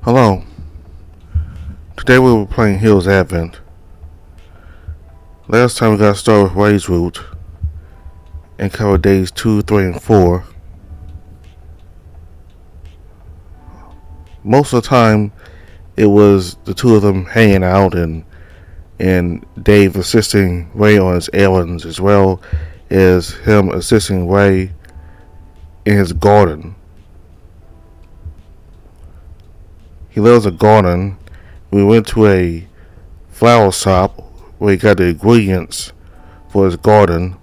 Hello. Today we were playing Hills Advent. Last time we got started with Ray's Route and covered days 2, 3, and 4. Most of the time it was the two of them hanging out and Dave assisting Ray on his errands as well as him assisting Ray in his garden. He loves a garden. We went to a flower shop where he got the ingredients for his garden.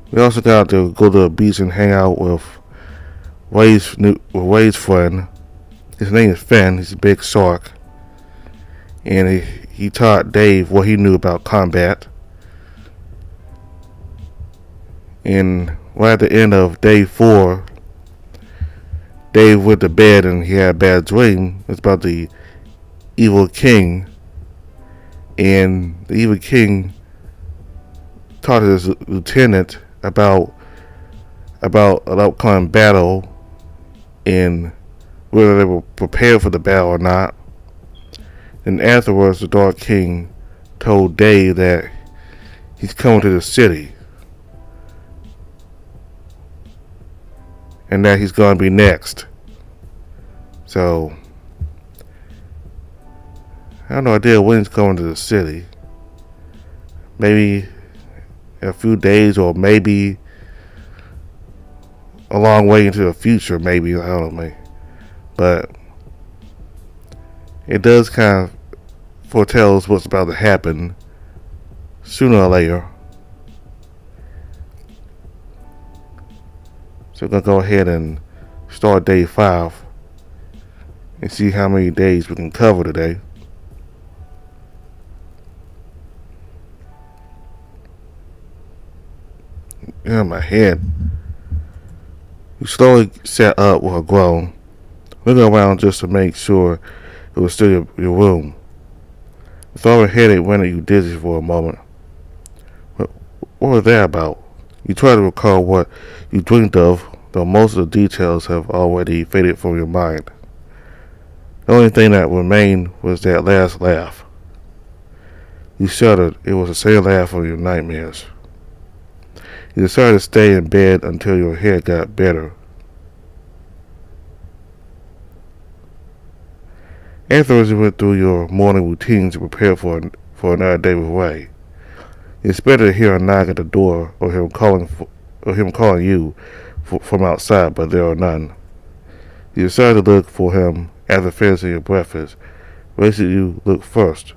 We also got to go to the beach and hang out with Ray's friend. His name is Finn. He's a big shark. And he taught Dave what he knew about combat. And right at the end of day 4, Dave went to bed and he had a bad dream. It's about the evil king. And the evil king taught his lieutenant about an upcoming battle and whether they were prepared for the battle or not. And afterwards, the Dark King told Dave that he's coming to the city and that he's going to be next. So, I have no idea when he's coming to the city. Maybe in a few days, or maybe a long way into the future, maybe. I don't know, maybe. But it does kind of foretells what's about to happen sooner or later. So we're going to go ahead and start day 5 and see how many days we can cover today. Yeah, my head. We slowly sat up with a groan, looking around just to make sure it was still your room. The thought of a headache rendered you dizzy for a moment. What was that about? You tried to recall what you dreamed of, though most of the details have already faded from your mind. The only thing that remained was that last laugh. You shuddered. It was the same laugh of your nightmares. You decided to stay in bed until your head got better. Afterwards, you went through your morning routines to prepare for another day with Ray. You expected to hear a knock at the door or him calling you from outside, but there were none. You decided to look for him after finishing your breakfast. Where should you look first?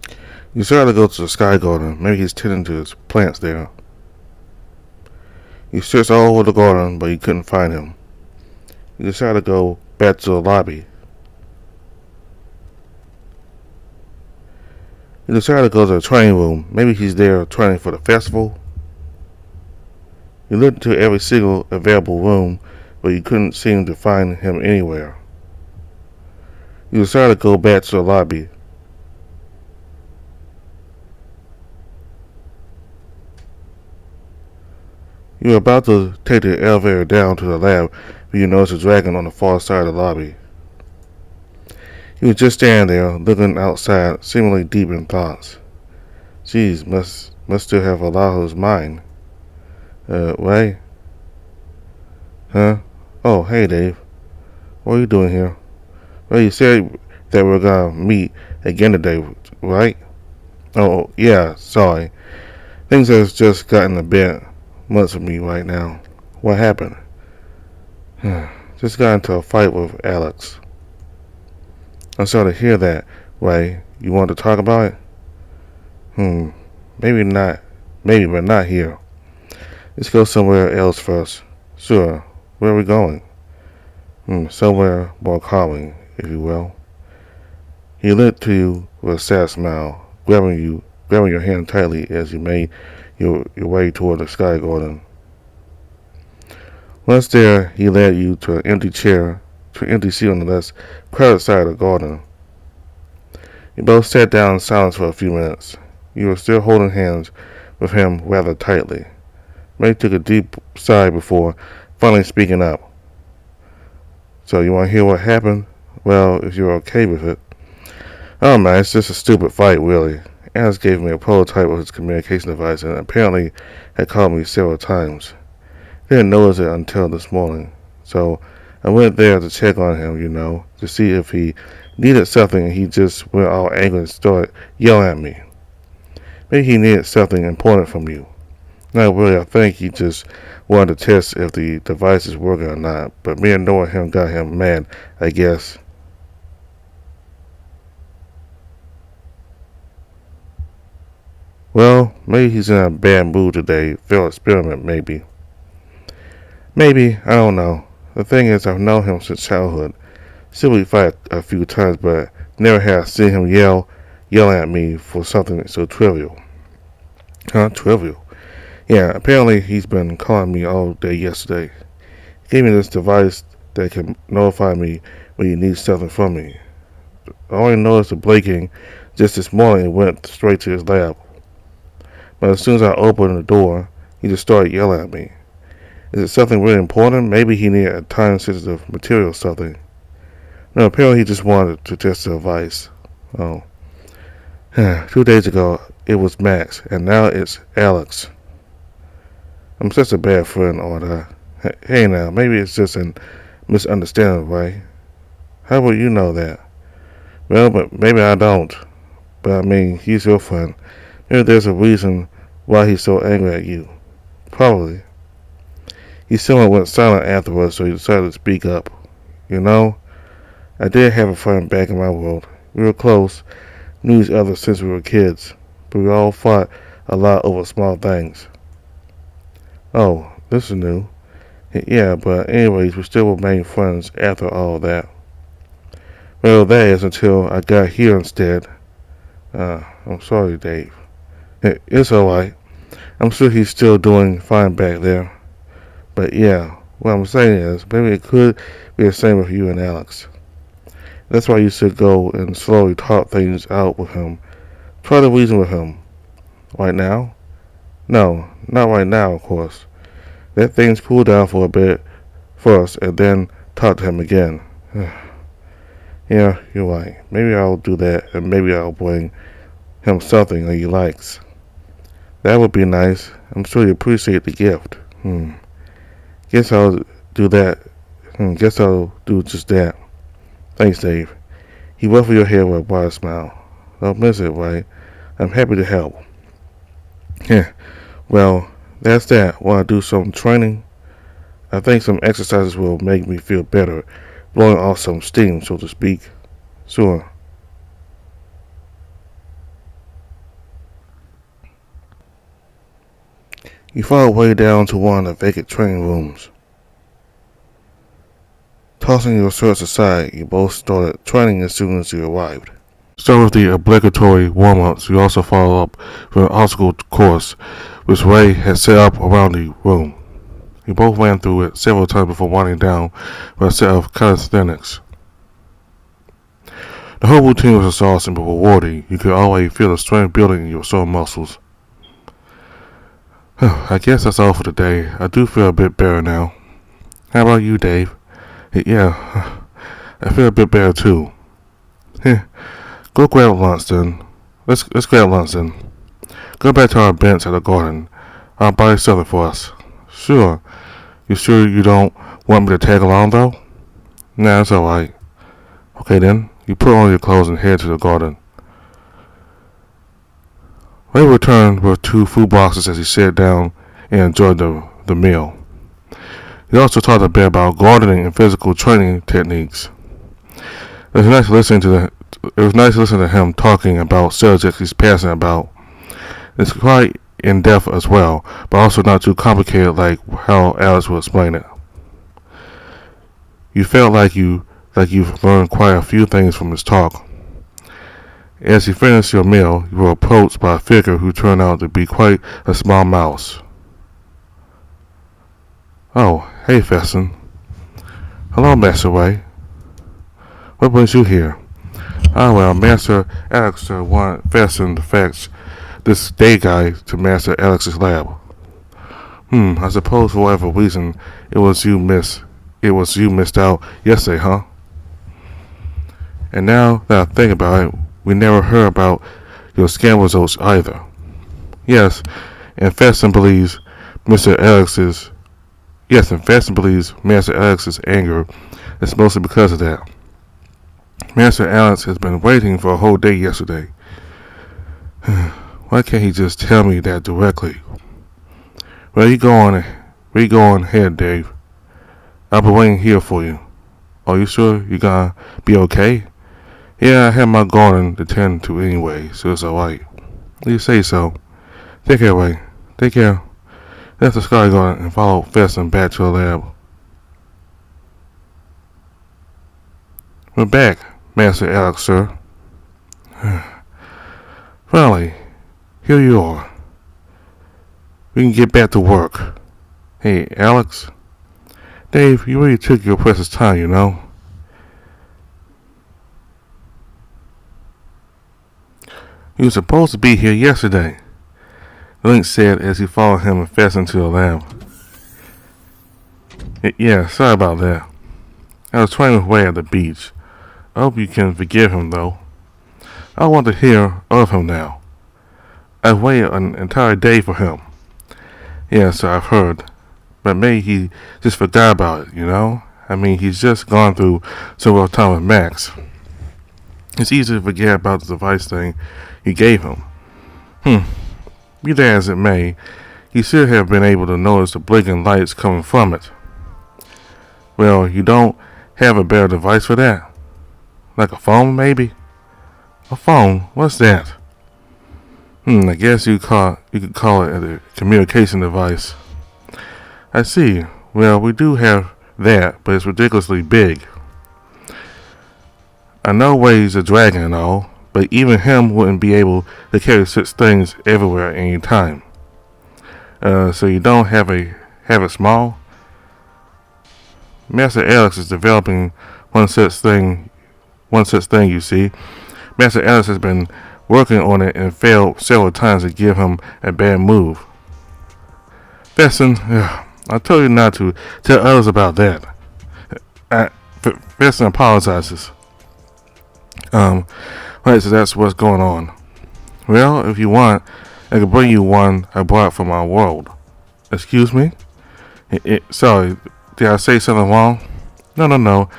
You decided to go to the sky garden. Maybe he's tending to his plants there. You searched all over the garden, but you couldn't find him. You decided to go back to the lobby. You decided to go to the training room. Maybe he's there training for the festival. You looked into every single available room, but you couldn't seem to find him anywhere. You decided to go back to the lobby. You were about to take the elevator down to the lab when you noticed a dragon on the far side of the lobby. He was just standing there, looking outside, seemingly deep in thoughts. Geez, must still have a lot on his mind. Ray? Huh? Oh, hey, Dave. What are you doing here? Well, you said that we're gonna meet again today, right? Oh, yeah, sorry. Things have just gotten a bit much for me right now. What happened? Just got into a fight with Alex. I'm sorry to hear that, Ray. You want to talk about it? Maybe not. Maybe, but not here. Let's go somewhere else first. Sure. Where are we going? Somewhere more calming, if you will. He looked to you with a sad smile, grabbing your hand tightly as you made your way toward the sky garden. Once there, he led you to an empty seat on the less crowded side of the garden. You both sat down in silence for a few minutes. You were still holding hands with him rather tightly. May took a deep sigh before finally speaking up. So you want to hear what happened? Well, if you're okay with it. Oh man, it's just a stupid fight, really. Alex gave me a prototype of his communication device and apparently had called me several times. Didn't notice it until this morning. So I went there to check on him, to see if he needed something, and he just went all angry and started yelling at me. Maybe he needed something important from you. Not really, I think he just wanted to test if the device is working or not, but me ignoring him got him mad, I guess. Well, maybe he's in a bad mood today. Failed experiment, maybe. Maybe, I don't know. The thing is, I've known him since childhood. Still we fight a few times, but never have I seen him yelling at me for something so trivial. Huh? Trivial? Yeah, apparently he's been calling me all day yesterday. He gave me this device that can notify me when he needs something from me. I only noticed the blinking just this morning and went straight to his lab. But as soon as I opened the door, he just started yelling at me. Is it something really important? Maybe he needed a time-sensitive material or something. No, apparently he just wanted to test the device. Oh. 2 days ago, it was Max, and now it's Alex. I'm such a bad friend, aren't I? Hey now, maybe it's just a misunderstanding, right? How would you know that? Well, but maybe I don't. But I mean, he's your friend. Maybe there's a reason why he's so angry at you. Probably. He somehow went silent afterwards, so he decided to speak up. I did have a friend back in my world. We were close, knew each other since we were kids, but we all fought a lot over small things. Oh, this is new. Yeah, but anyways, we still remain friends after all that. Well, that is until I got here instead. I'm sorry, Dave. It's alright. I'm sure he's still doing fine back there. But yeah, what I'm saying is, maybe it could be the same with you and Alex. That's why you should go and slowly talk things out with him. Try to reason with him. Right now? No, not right now, of course. Let things cool down for a bit first, and then talk to him again. Yeah, you're right. Maybe I'll do that, and maybe I'll bring him something that he likes. That would be nice. I'm sure you appreciate the gift. Guess I'll do that. Guess I'll do just that. Thanks, Dave. He ruffled your hair with a wide smile. Don't miss it, right? I'm happy to help. Yeah. Well, that's that. Want to do some training? I think some exercises will make me feel better, blowing off some steam, so to speak. Sure. You found way down to one of the vacant training rooms. Tossing your shirts aside, you both started training as soon as you arrived. Start with the obligatory warm-ups. You also follow up with an obstacle course, which Ray had set up around the room. You both ran through it several times before winding down with a set of calisthenics. The whole routine was exhausting but rewarding. You could already feel the strength building in your sore muscles. I guess that's all for today. I do feel a bit better now. How about you, Dave? Yeah, I feel a bit better too. Go grab lunch then. Let's grab lunch then. Go back to our bench at the garden. I'll buy something for us. Sure. You sure you don't want me to tag along though? Nah, it's alright. Okay then. You put on your clothes and head to the garden. Ray returned with 2 food boxes as he sat down and enjoyed the meal. He also talked a bit about gardening and physical training techniques. It was nice listening to him talking about subjects he's passionate about. It's quite in depth as well, but also not too complicated like how Alex would explain it. You felt like you've learned quite a few things from his talk. As you finished your meal, you were approached by a figure who turned out to be quite a small mouse. Oh, hey, Fesson. Hello, Master Ray. What brings you here? Ah, well, Master Alex wanted Fesson to fetch this day guy to Master Alex's lab. I suppose for whatever reason it was you missed out yesterday, huh? And now that I think about it, we never heard about your scan results either. Yes, and Feston believes Mr. Alex's Master Alex's anger is mostly because of that. Master Alex has been waiting for a whole day yesterday. Why can't he just tell me that directly? Where you going ahead, Dave? I'll be waiting here for you. Are you sure you're gonna be okay? Yeah, I have my garden to tend to anyway, so it's alright. You say so. Take care, Ray. Take care. Left the Sky Garden and followed Feston back to the lab. We're back, Master Alex, sir. Finally, here you are. We can get back to work. Hey, Alex. Dave, you really took your precious time, you know. You were supposed to be here yesterday, Link said as he followed him and Feston to the lab. Yeah, sorry about that. I was training away at the beach. I hope you can forgive him, though. I want to hear of him now. I've waited an entire day for him. Yes, I've heard. But maybe he just forgot about it, you know? I mean, he's just gone through so much time with Max. It's easy to forget about the device thing you gave him. Be that as it may, he should have been able to notice the blinking lights coming from it. Well, you don't have a better device for that? Like a phone, maybe? A phone? What's that? I guess you could call it a communication device. I see. Well, we do have that, but it's ridiculously big. I know Ray's a dragon and all, but even him wouldn't be able to carry such things everywhere at any time. So you don't have it small? Master Alex is developing one such thing, you see. Master Alex has been working on it and failed several times to give him a bad move. Feston, I told you not to tell others about that. Feston apologizes. Right, so that's what's going on. Well, if you want, I can bring you one I brought from our world. Excuse me? Sorry, did I say something wrong? No.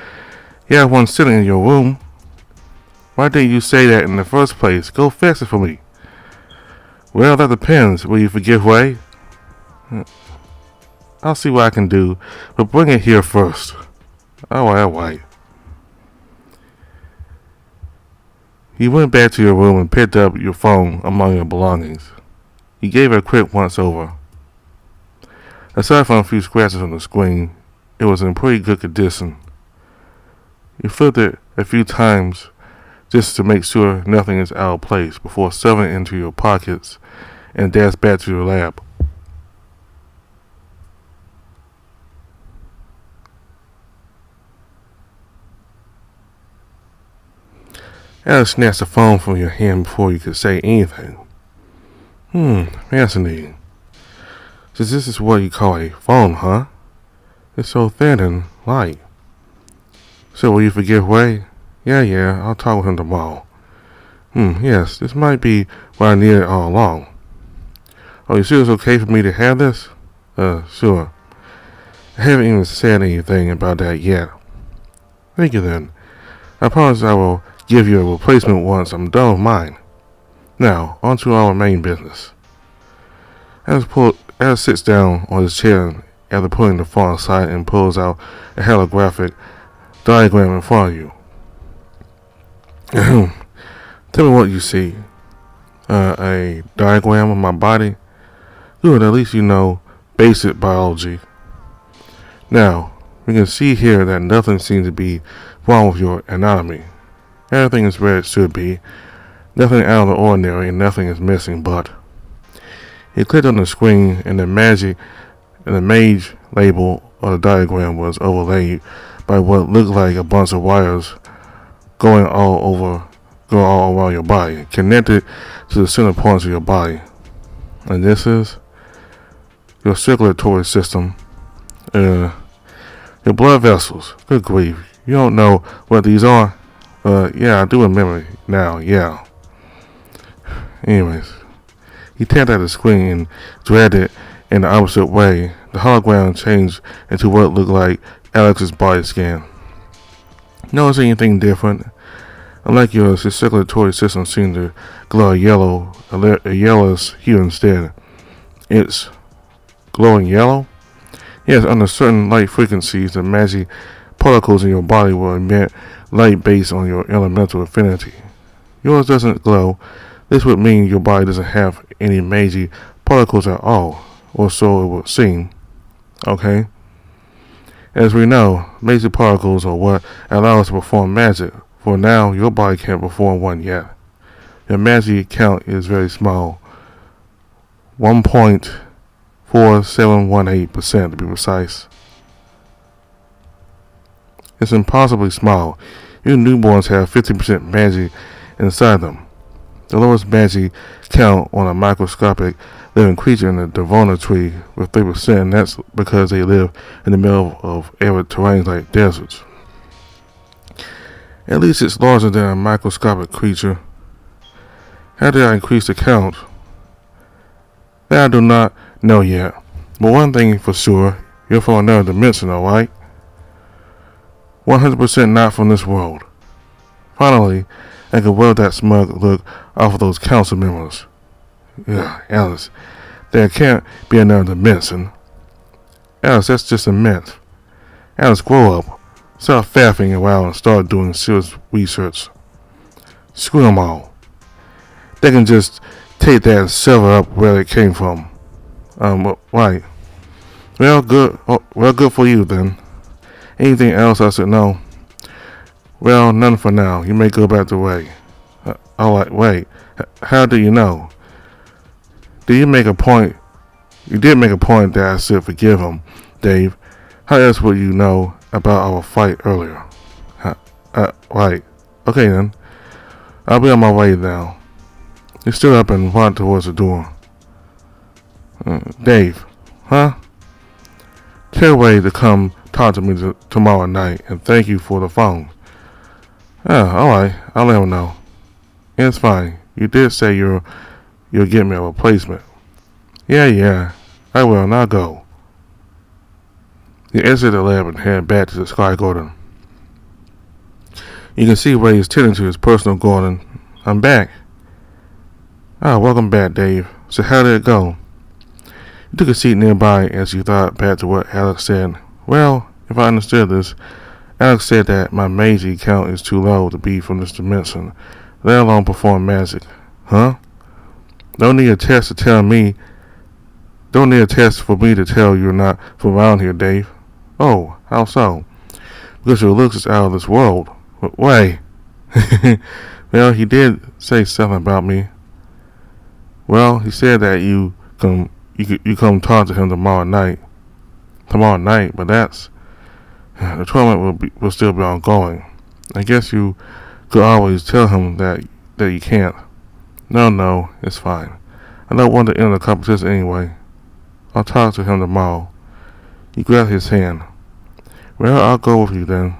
You have one sitting in your room. Why didn't you say that in the first place? Go fix it for me. Well, that depends. Will you forgive Ray? I'll see what I can do, but bring it here first. Alright. You went back to your room and picked up your phone among your belongings. You gave it a quick once-over. Aside from a few scratches on the screen, it was in pretty good condition. You flipped it a few times just to make sure nothing is out of place before shoving it into your pockets and dashed back to your lab. Alice snatched the phone from your hand before you could say anything. Fascinating. So this is what you call a phone, huh? It's so thin and light. So will you forgive Ray? Yeah, I'll talk with him tomorrow. Yes, this might be what I needed all along. Are you sure it's okay for me to have this? Sure. I haven't even said anything about that yet. Thank you then. I promise I will give you a replacement once I'm done with mine. Now, on to our main business. Alice sits down on his chair after putting the phone aside and pulls out a holographic diagram in front of you. Tell me what you see. A diagram of my body? Good, at least you know basic biology. Now, we can see here that nothing seems to be wrong with your anatomy. Everything is where it should be. Nothing out of the ordinary and nothing is missing, but... He clicked on the screen and the mage label of the diagram was overlaid by what looked like a bunch of wires going all over go all around your body, connected to the center points of your body. And this is your circulatory system, your blood vessels. Good grief. You don't know what these are? Yeah, I do remember now, yeah. Anyways, he tapped at the screen and dragged it in the opposite way. The hologram changed into what looked like Alex's body scan. Notice anything different? Unlike yours, his circulatory system seemed to glow yellow, a yellowish hue instead. It's glowing yellow? Yes, under certain light frequencies, the magic particles in your body will emit light based on your elemental affinity. Yours doesn't glow. This would mean your body doesn't have any magic particles at all, or so it would seem. Okay? As we know, magic particles are what allow us to perform magic. For now, your body can't perform one yet. Your magic count is very small. 1.4718% to be precise. It's impossibly small. Even newborns have 50% magic inside them. The lowest magic count on a microscopic living creature in the Devona tree with 3%, and that's because they live in the middle of arid terrains like deserts. At least it's larger than a microscopic creature. How did I increase the count? That I do not know yet. But one thing for sure, you're from another dimension, alright? 100% not from this world. Finally, I could weld that smug look off of those council members. Yeah, Alice, there can't be another dimension. Alice, that's just a myth. Alice, grow up. Stop faffing around and start doing serious research. Screw them all. They can just take that and sever up where it came from. Right. Well, good for you then. Anything else I should know? Well, none for now. You may go back to Ray. Alright, wait. How do you know? Did you make a point? You did make a point that I should forgive him, Dave. How else would you know about our fight earlier? Right. Okay then. I'll be on my way now. He stood up and walked towards the door. Dave, huh? Tell Ray to come talk to me tomorrow night, and thank you for the phone. Alright, I'll let him know. It's fine. You did say you'll get me a replacement. Yeah, I will, now go. He exited the lab and headed back to the Sky Garden. You can see Ray is tending to his personal garden. I'm back. Welcome back, Dave. So how did it go? He took a seat nearby as he thought back to what Alex said. Well, if I understood this, Alex said that my magic count is too low to be from this dimension, let alone perform magic. Huh? Don't need a test for me to tell you're not from around here, Dave. Oh, how so? Because your looks is out of this world. Wait. Well, he did say something about me. Well, he said that you come talk to him tomorrow night. But that's the tournament will still be ongoing. I guess you could always tell him that you can't. No, it's fine. I don't want to enter the competition anyway. I'll talk to him tomorrow. He grabbed his hand. Well, I'll go with you then.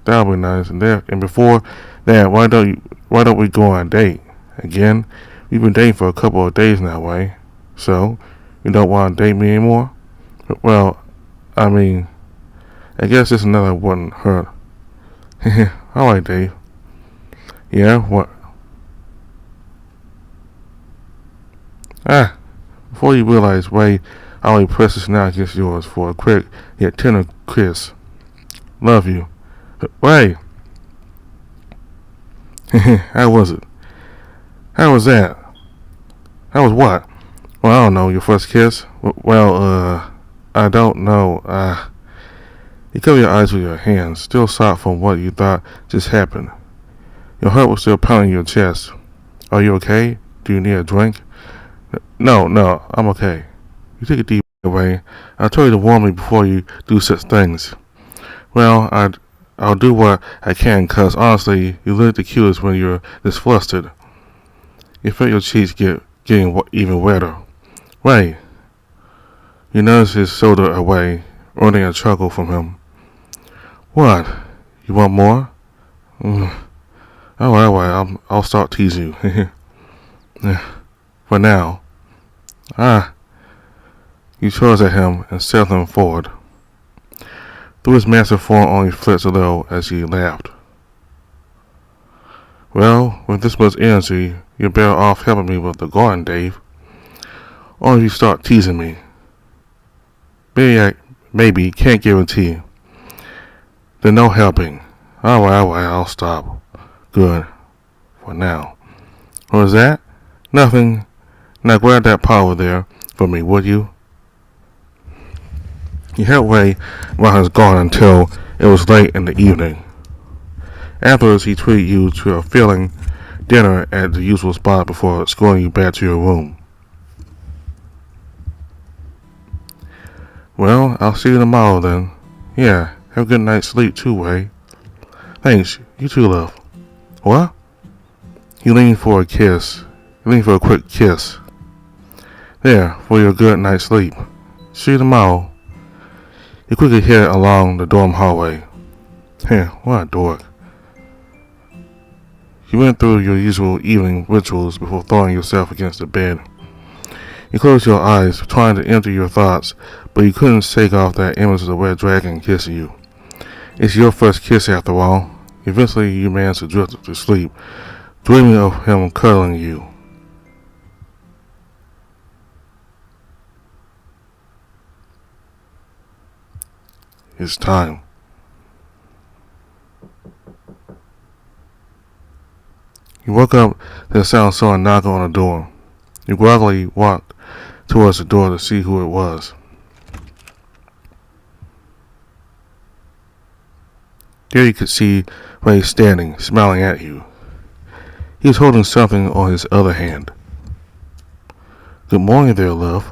That'll be nice. And before that, why don't we go on a date again? We've been dating for a couple of days now, Ray. So, you don't want to date me anymore? Well, I mean, I guess this another wouldn't hurt. Alright, Dave. Yeah, what? Before you realize, Ray already pressed his snout against yours for a quick yet tender kiss. Love you. Ray! How was it? How was that? How was what? Well, I don't know, your first kiss? Well, I don't know, You cover your eyes with your hands, still soft from what you thought just happened. Your heart was still pounding your chest. Are you okay? Do you need a drink? No, I'm okay. You take a deep breath away. I told you to warn me before you do such things. Well, I'll do what I can, 'cause honestly, you look the cutest when you're this flustered. You feel your cheeks getting even wetter. Wait. You notice his shoulder away, earning a chuckle from him. What? You want more? Alright, I'll start teasing you. For now. You chose at him and shoved him forward. Though his massive form only flinched a little as he laughed. Well, with this much energy, you're better off helping me with the garden, Dave. Or if you start teasing me. Maybe, can't guarantee. Then no helping. Alright, I'll stop. Good. For now. What was that? Nothing. Now grab that pot over there for me, would you? He helped Ray around his garden until it was late in the evening. Afterwards, he treated you to a filling dinner at the usual spot before escorting you back to your room. Well, I'll see you tomorrow then. Yeah, have a good night's sleep too, Ray. Thanks, you too, love. What? He leaned for a kiss. He leaned for a quick kiss. There, for your good night's sleep. See you tomorrow. He quickly headed along the dorm hallway. What a dork. You went through your usual evening rituals before throwing yourself against the bed. You closed your eyes, trying to empty your thoughts, but you couldn't shake off that image of the red dragon kissing you. It's your first kiss after all. Eventually you managed to drift to sleep, dreaming of him cuddling you. It's time. You woke up to the sound of someone knocking on the door. You groggily walked towards the door to see who it was. There you could see Ray standing, smiling at you. He was holding something on his other hand. Good morning there, love.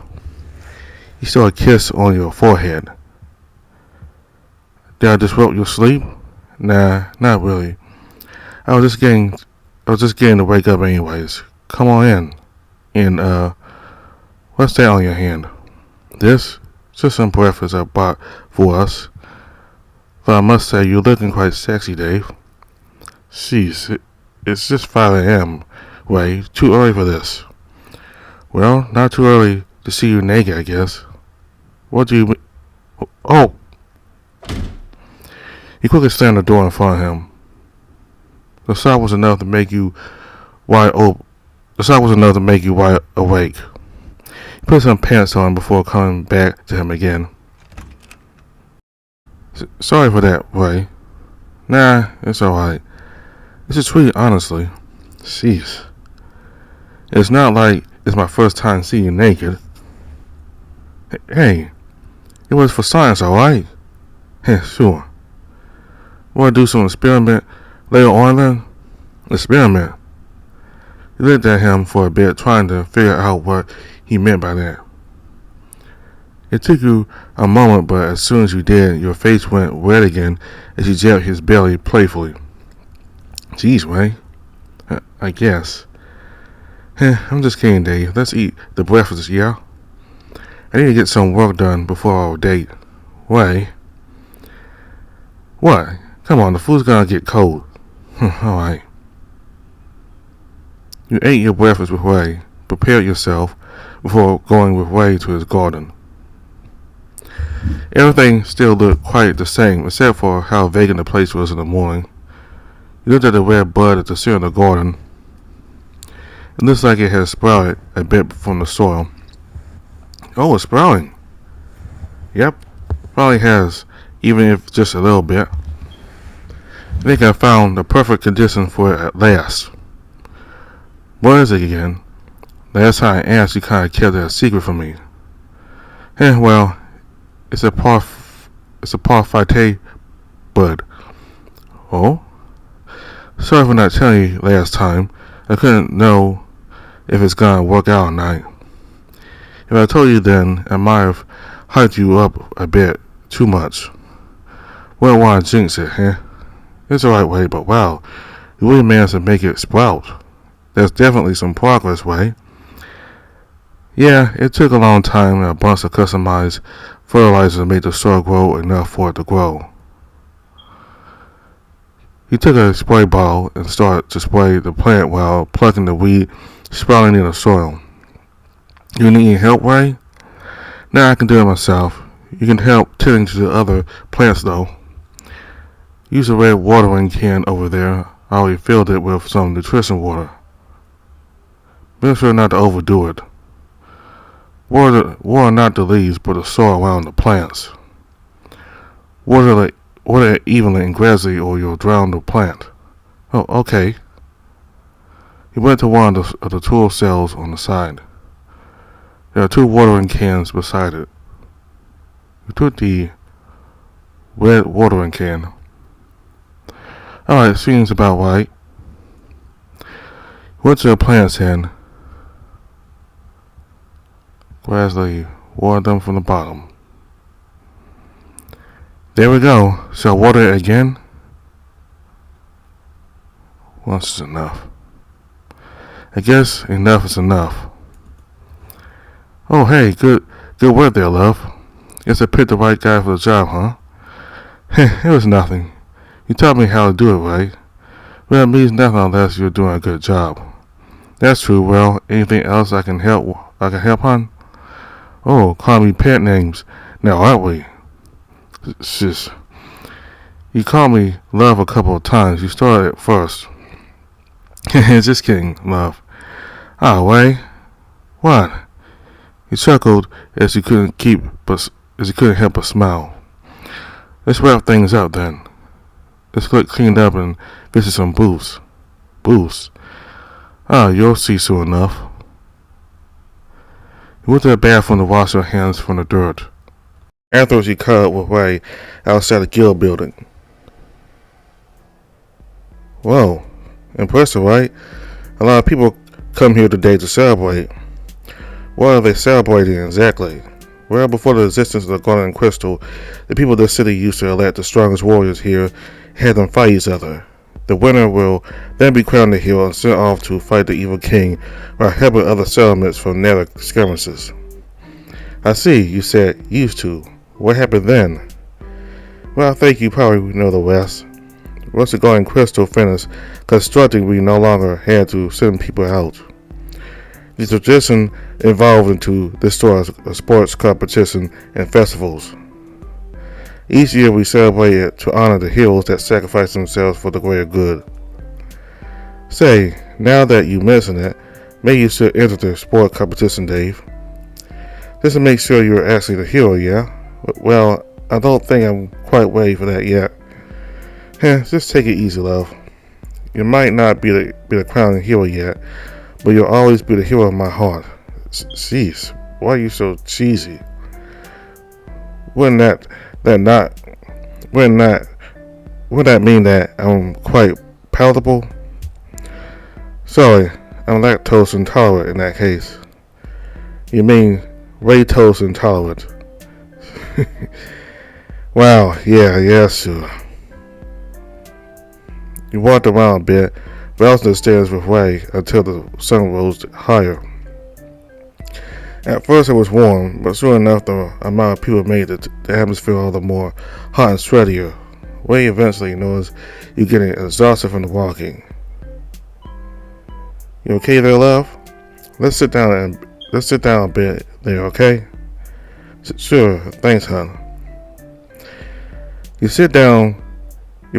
He saw a kiss on your forehead. Did I disrupt your sleep? Nah, not really. I was just getting to wake up anyways. Come on in. And, what's that on your hand? This? Just some breakfast I bought for us. But I must say, you're looking quite sexy, Dave. Jeez, it's just 5 a.m., Ray. Too early for this. Well, not too early to see you naked, I guess. What do you... Oh! He quickly slammed the door in front of him. The shock was enough to make you wide open. The shock was enough to make you wide awake. He put some pants on before coming back to him again. Sorry for that, Ray. Nah, it's alright. It's a treat, honestly. Jeez. It's not like it's my first time seeing you naked. Hey, it was for science, alright? Sure. Want to do some experiment later on then? Experiment? You looked at him for a bit, trying to figure out what he meant by that. It took you a moment, but as soon as you did, your face went red again as you jabbed his belly playfully. Jeez, Ray. I guess. I'm just kidding, Dave. Let's eat the breakfast, yeah? I need to get some work done before our date. Ray. What? Come on, the food's gonna get cold. Alright. You ate your breakfast with Ray, prepared yourself before going with Ray to his garden. Everything still looked quite the same, except for how vacant the place was in the morning. You looked at the red bud at the center of the garden. It looks like it had sprouted a bit from the soil. Oh, it's sprouting. Yep, probably has, even if just a little bit. I think I found the perfect condition for it at last. What is it again? Last time I asked, you kind of kept it a secret from me. Well, it's a parfait bud. Oh? Sorry for not telling you last time. I couldn't know if it's gonna work out or not. If I told you then, I might have hyped you up a bit too much. Wouldn't want to jinx it, It's alright, Way, but wow, you really managed to make it sprout. There's definitely some progress, Way. Yeah, it took a long time and a bunch of customized fertilizer to make the soil grow enough for it to grow. He took a spray bottle and started to spray the plant while plucking the weed sprouting in the soil. You need any help, Ray? Now I can do it myself. You can help tending to the other plants, though. Use a red watering can over there. I already filled it with some nutrition water. Make sure not to overdo it. Water not the leaves, but the soil around the plants. Water it evenly and gradually, or you'll drown the plant. Oh, okay. He went to one of the tool cells on the side. There are 2 watering cans beside it. He took the red watering can. Alright, seems about right. He went to the plant's end. Gradually water them from the bottom. There we go. Shall I water it again? Once is enough. I guess enough is enough. Oh, hey, good work there, love. Guess I picked the right guy for the job, huh? It was nothing. You taught me how to do it, right? Well, it means nothing unless you're doing a good job. That's true. Well, anything else I can help, hon? Oh, call me pet names now, aren't we? Sis. You called me love a couple of times. You started it first. Just kidding, love. Ah, Way. What? He chuckled as he couldn't help but smile. Let's wrap things up then. Let's get cleaned up and visit some booths. Booths? Ah, you'll see soon enough. He went to the bathroom to wash her hands from the dirt. Afterwards, he caught up with Ray outside the guild building. Whoa, impressive, right? A lot of people come here today to celebrate. What are they celebrating exactly? Well, before the existence of the Golden Crystal, the people of the city used to elect the strongest warriors here and have them fight each other. The winner will then be crowned the hero and sent off to fight the evil king while helping other settlements from nether skirmishes. I see, you said used to. What happened then? Well, I think you probably know the rest. Once the Golden Crystal finished constructing, we no longer had to send people out. The tradition evolved into this sort of sports competition and festivals. Each year we celebrate it to honor the heroes that sacrificed themselves for the greater good. Say, now that you mention it, maybe you should enter the sport competition, Dave. Just to make sure you're actually the hero, yeah? Well, I don't think I'm quite ready for that yet. Just take it easy, love. You might not be the crowning hero yet, but you'll always be the hero of my heart. Jeez, why are you so cheesy? Wouldn't that mean that I'm quite palatable? Sorry, I'm lactose intolerant in that case. You mean lactose intolerant? Wow, yeah, sure. You walked around a bit, browsing the stairs with Ray until the sun rose higher. At first it was warm, but soon enough the amount of people made the atmosphere all the more hot and sweatier. Ray eventually noticed you getting exhausted from the walking. You okay there, love? Let's sit down a bit there, okay? Sure, thanks, hon. You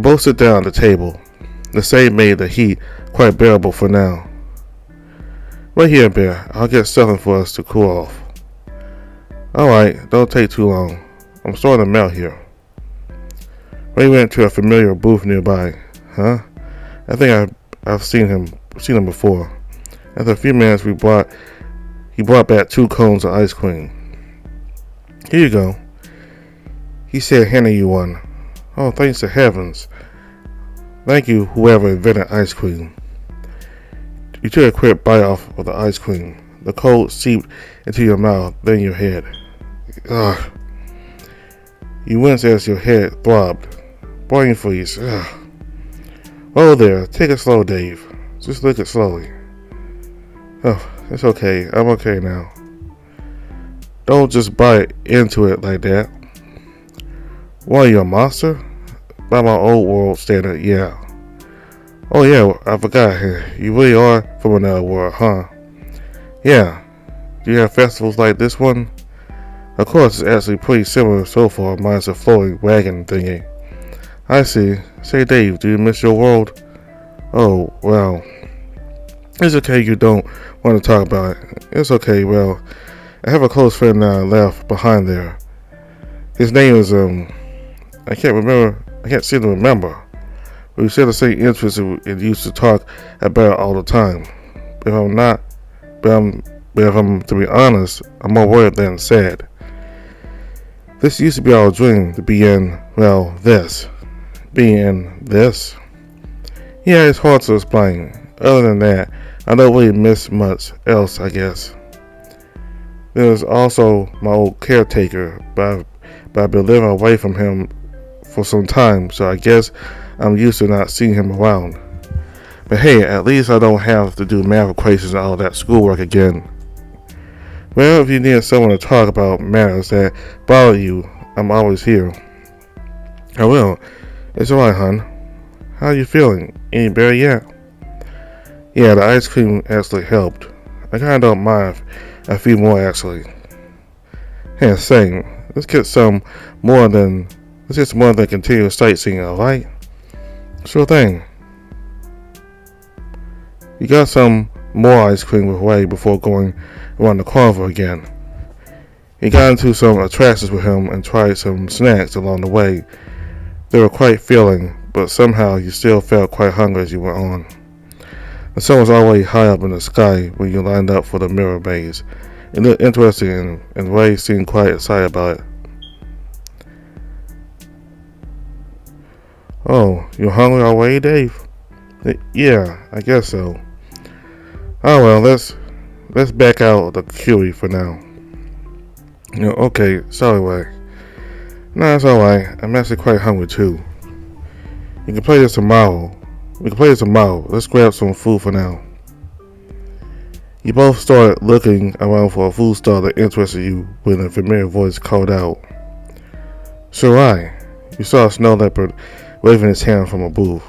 both sit down at the table. The shade made the heat quite bearable for now. Right here, Bear. I'll get something for us to cool off. Alright, don't take too long. I'm starting to melt here. Ray went to a familiar booth nearby. Huh? I think I've seen him before. After a few minutes, he brought back 2 cones of ice cream. Here you go. He said, handing you one. Oh, thanks to heavens. Thank you, whoever invented ice cream. You took a quick bite off of the ice cream. The cold seeped into your mouth, then your head. Ugh. You winced as your head throbbed. Brain freeze. Ugh. Oh there, take it slow, Dave. Just lick it slowly. Oh, it's okay. I'm okay now. Don't just bite into it like that. Why, you a monster? By my old world standard, yeah. Oh yeah, I forgot. You really are from another world, huh? Yeah. Do you have festivals like this one? Of course, it's actually pretty similar so far, minus a floating wagon thingy. I see. Say, Dave, do you miss your world? Oh, well. It's okay you don't want to talk about it. It's okay, well, I have a close friend left behind there. His name is, I can't seem to remember. We share the same interests and used to talk about it all the time. If I'm to be honest, I'm more worried than sad. This used to be our dream to be in, well, this. Be in this? Yeah, it's hard to explain. Other than that, I don't really miss much else, I guess. There's also my old caretaker, but I've been living away from him for some time, so I guess I'm used to not seeing him around. But hey, at least I don't have to do math equations and all that schoolwork again. Well, if you need someone to talk about matters that bother you, I'm always here. I will. It's alright, hon. How are you feeling? Any better yet? Yeah, the ice cream actually helped. I kinda don't mind a few more actually. Hey, same. Let's get some more than continuous sightseeing, alright? Sure thing. You got some more ice cream with Ray before going around the carnival again. You got into some attractions with him and tried some snacks along the way. They were quite filling, but somehow you still felt quite hungry as you went on. The sun was already high up in the sky when you lined up for the mirror maze. It looked interesting and Ray seemed quite excited about it. Oh, you're hungry already, Dave? Yeah, I guess so. Oh well, let's back out the Curie for now. Okay, sorry, Ray. Nah, it's alright. I'm actually quite hungry too. We can play this tomorrow. Let's grab some food for now. You both started looking around for a food stall that interested you when a familiar voice called out. Sure, you saw a snow leopard waving his hand from a booth.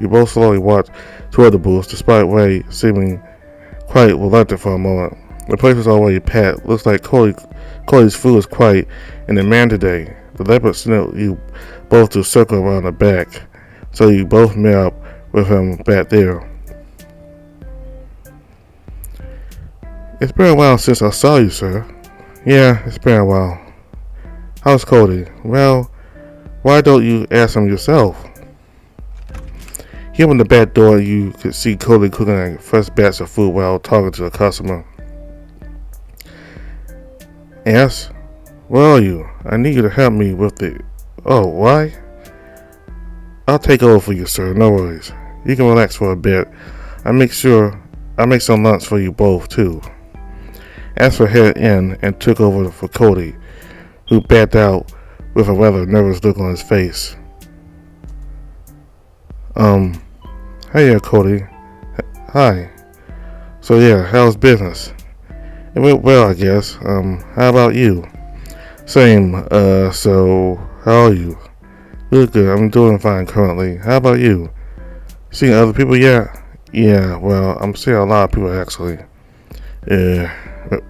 You both slowly walked toward the booth, despite Ray seeming quite reluctant for a moment. The place was already packed. Looks like Cody's food was quite in demand today. The leopard sent you both to circle around the back, so you both met up with him back there. It's been a while since I saw you, sir. Yeah, it's been a while. How's Cody? Well, why don't you ask him yourself? He opened the back door and you could see Cody cooking a fresh batch of food while talking to a customer. Yes? Where are you? I need you to help me with the... Oh, why? I'll take over for you, sir. No worries. You can relax for a bit. I'll make some lunch for you both, too. Asper headed in and took over for Cody, who backed out with a rather nervous look on his face. Hey, Cody. Hi. So yeah, how's business? It went well, I guess. How about you? Same. So how are you? Good. I'm doing fine currently. How about you? Seeing other people yet? Yeah, well, I'm seeing a lot of people actually.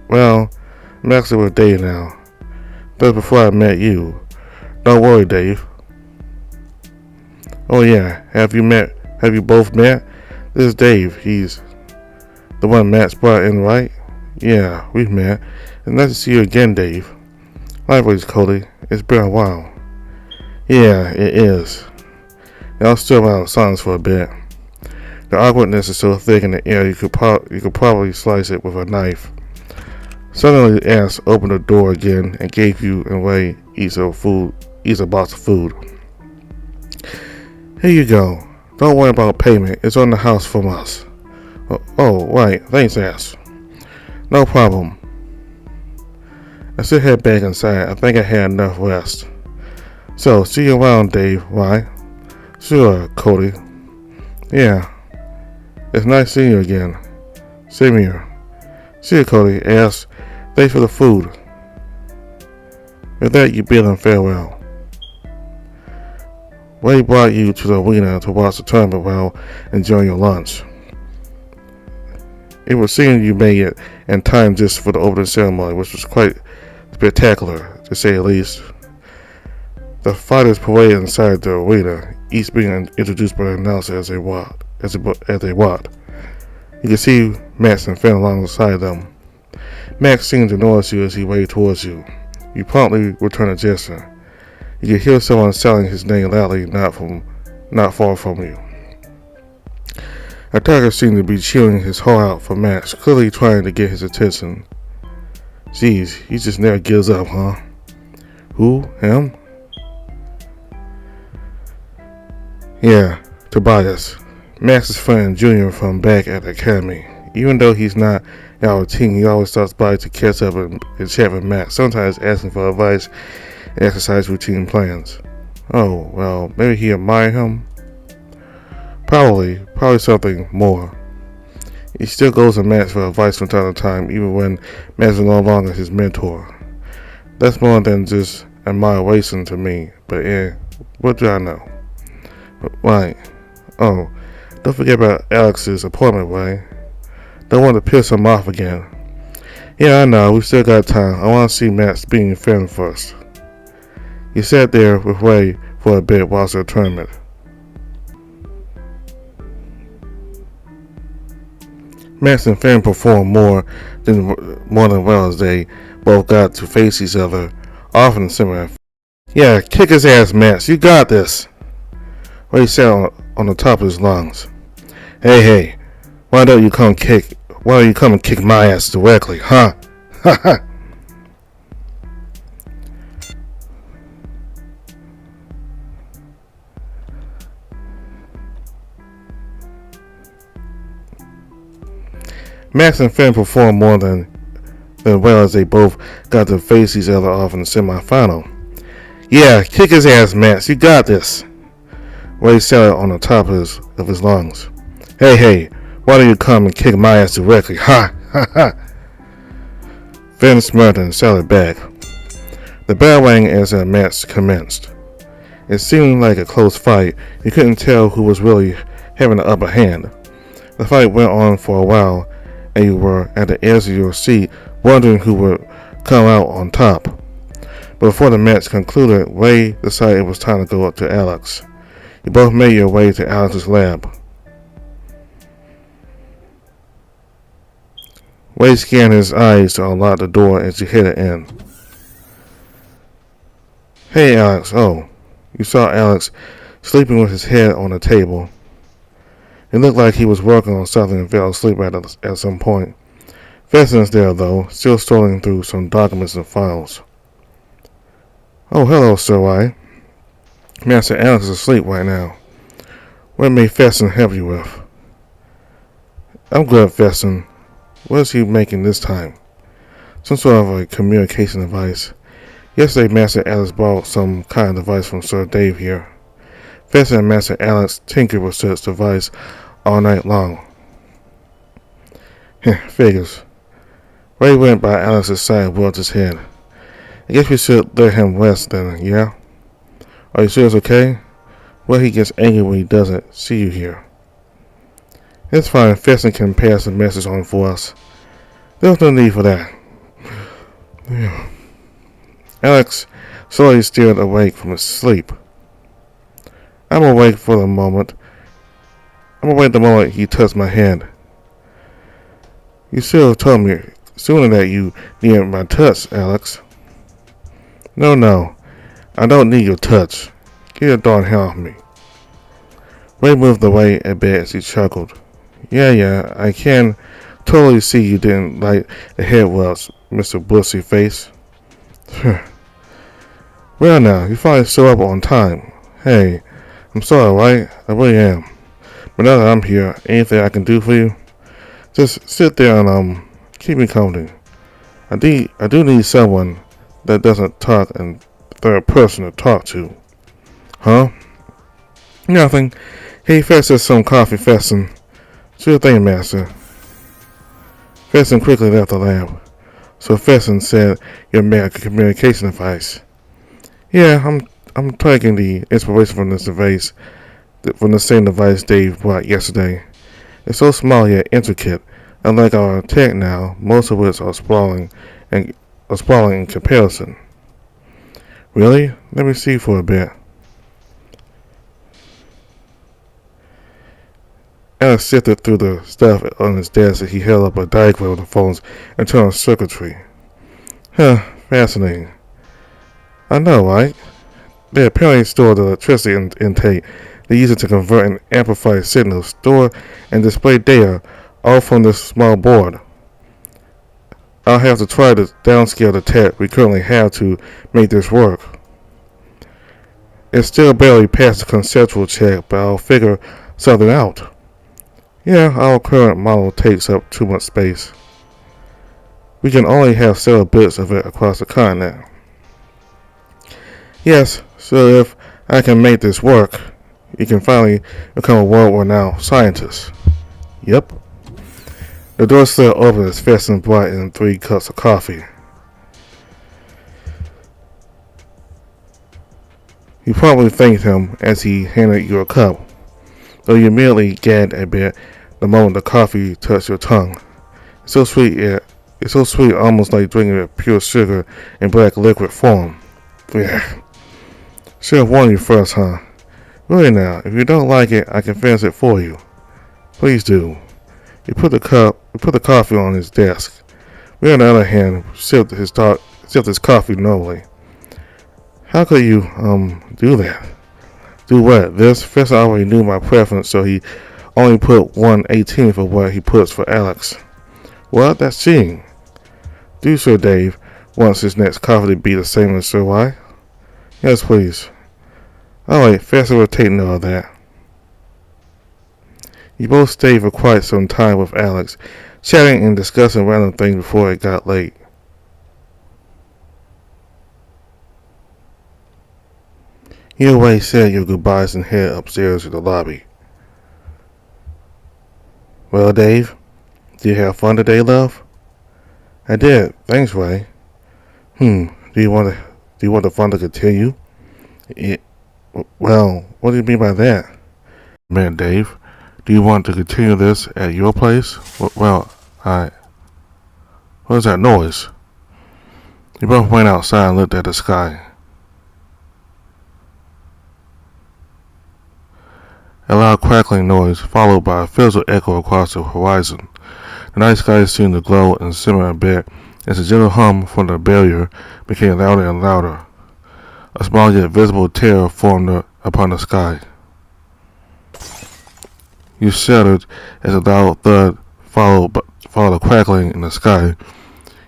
Well, I'm actually with Dave now. That's before I met you. Don't worry, Dave. Oh yeah, have you both met? This is Dave. He's the one Matt's brought in, right? Yeah, we've met. It's nice to see you again, Dave. Likewise, Cody. It's been a while. Yeah, it is. Now still out of silence for a bit. The awkwardness is so thick in the air you could probably slice it with a knife. Suddenly the ass opened the door again and gave you and Ray each a box of food. Here you go. Don't worry about payment. It's on the house from us. Oh, right. Thanks, ass. No problem. I still head back inside. I think I had enough rest. So, see you around, Dave, right? Sure, Cody. Yeah, it's nice seeing you again. Same here. See you, Cody. Ask. Thanks for the food. With that, you bid him farewell. Wade brought you to the arena to watch the tournament while enjoying your lunch. It would seem you made it in time just for the opening ceremony, which was quite spectacular, to say the least. The fighters paraded inside the arena, each being introduced by the announcer as they walked. You could see Max and Finn alongside them. Max seemed to notice you as he waved towards you. You promptly returned a gesture. You could hear someone shouting his name loudly not far from you. A tiger seemed to be chewing his heart out for Max, clearly trying to get his attention. Geez, he just never gives up, huh? Who? Him? Yeah, Tobias. Max's friend Junior from back at the academy. Even though he's not our team, he always stops by to catch up and chat with Max, sometimes asking for advice and exercise routine plans. Oh, well, maybe he admired him? Probably something more. He still goes to Max for advice from time to time, even when Max is no longer his mentor. That's more than just admiration to me, but what do I know? Right. Oh, don't forget about Alex's appointment, right? Don't want to piss him off again. Yeah, I know, we still got time. I want to see Max being Finn first. He sat there with Ray for a bit whilst the tournament. Max and Finn performed more than well as they both got to face each other, often similar. Yeah, kick his ass, Max. You got this. Ray sat on the top of his lungs. Hey, why don't you come and kick my ass directly, huh? Ha ha. Max and Finn performed more than well as they both got to face each other off in the semifinal. Yeah, kick his ass, Max. You got this. Ray said on the top of his lungs. Hey, why don't you come and kick my ass directly? Ha ha. Finn smirked and shouted back. The bell rang as the match commenced. It seemed like a close fight. You couldn't tell who was really having the upper hand. The fight went on for a while, and you were at the edge of your seat wondering who would come out on top. But before the match concluded, Ray decided it was time to go up to Alex. You both made your way to Alex's lab. Ray scanned his eyes to unlock the door as you headed in. Hey, Alex. Oh, you saw Alex sleeping with his head on the table. It looked like he was working on something and fell asleep at some point. Feston's there, though, still strolling through some documents and files. Oh, hello, Sir Ray. Master Alex is asleep right now. What may Feston help you with? I'm good, Feston. What is he making this time? Some sort of a communication device. Yesterday, Master Alex borrowed some kind of device from Sir Dave here. Feston and Master Alex tinkered with such device all night long. Figures. Ray went by Alex's side and whirled his head. I guess we should let him rest then, yeah? Are you sure it's okay? Well, he gets angry when he doesn't see you here. It's fine. Feston can pass the message on for us. There's no need for that. Alex slowly stirred awake from his sleep. I'm awake for the moment. I'm awake the moment he touched my hand. You should have told me sooner that you needed my touch, Alex. No. I don't need your touch. Get your darn hell off me. Ray moved away a bit as he chuckled. Yeah, I can totally see you didn't like the head wells, Mr. Bussy Face. Well now, you finally show up on time. Hey, I'm sorry, right? I really am. But now that I'm here, anything I can do for you? Just sit there and keep me company. I do need someone that doesn't talk in third person to talk to. Huh? Nothing. Hey, fetch us some coffee, Fesson. Sure thing, master. Fesson quickly left the lab. So Fesson said your communication device. Yeah, I'm taking the inspiration from this device, from the same device Dave bought yesterday. It's so small yet intricate. Unlike our tech now, most of which are sprawling in comparison. Really? Let me see for a bit. Alex sifted through the stuff on his desk as he held up a diagram of the phone's internal circuitry. Huh, fascinating. I know, right? They apparently store the electricity intake they use it to convert and amplify signals, store and display data, all from this small board. I'll have to try to downscale the tech we currently have to make this work. It's still barely past the conceptual check, but I'll figure something out. Yeah, our current model takes up too much space. We can only have several bits of it across the continent. Yes, so if I can make this work, you can finally become a world-renowned scientist. Yep. The door slid open as Fesson brought in 3 cups of coffee. You probably thanked him as he handed you a cup, though you immediately gagged a bit the moment the coffee touched your tongue. It's so sweet, almost like drinking pure sugar in black liquid form. Yeah. Should have warned you first, huh? Really now, if you don't like it, I can finish it for you. Please do. He put the coffee on his desk. We, on the other hand, sipped his coffee normally. How could you, do that? Do what? This? Fess already knew my preference, so he only put 1/18 of what he puts for Alex. Well, that's cheating. Do so, Dave, wants his next coffee to be the same as Sir Y. Yes, please. Alright, Fess will take note of that. You both stayed for quite some time with Alex, chatting and discussing random things before it got late. You already said your goodbyes and head upstairs to the lobby. Well, Dave, did you have fun today, love? I did. Thanks, Ray. Do you want the fun to continue? Well, what do you mean by that? Man, Dave, do you want to continue this at your place? What is that noise? You both went outside and looked at the sky. A loud crackling noise, followed by a fizzle echo across the horizon. The night sky seemed to glow and simmer a bit as the gentle hum from the barrier became louder and louder. A small yet visible tear formed upon the sky. You shuddered as a loud thud followed the crackling in the sky.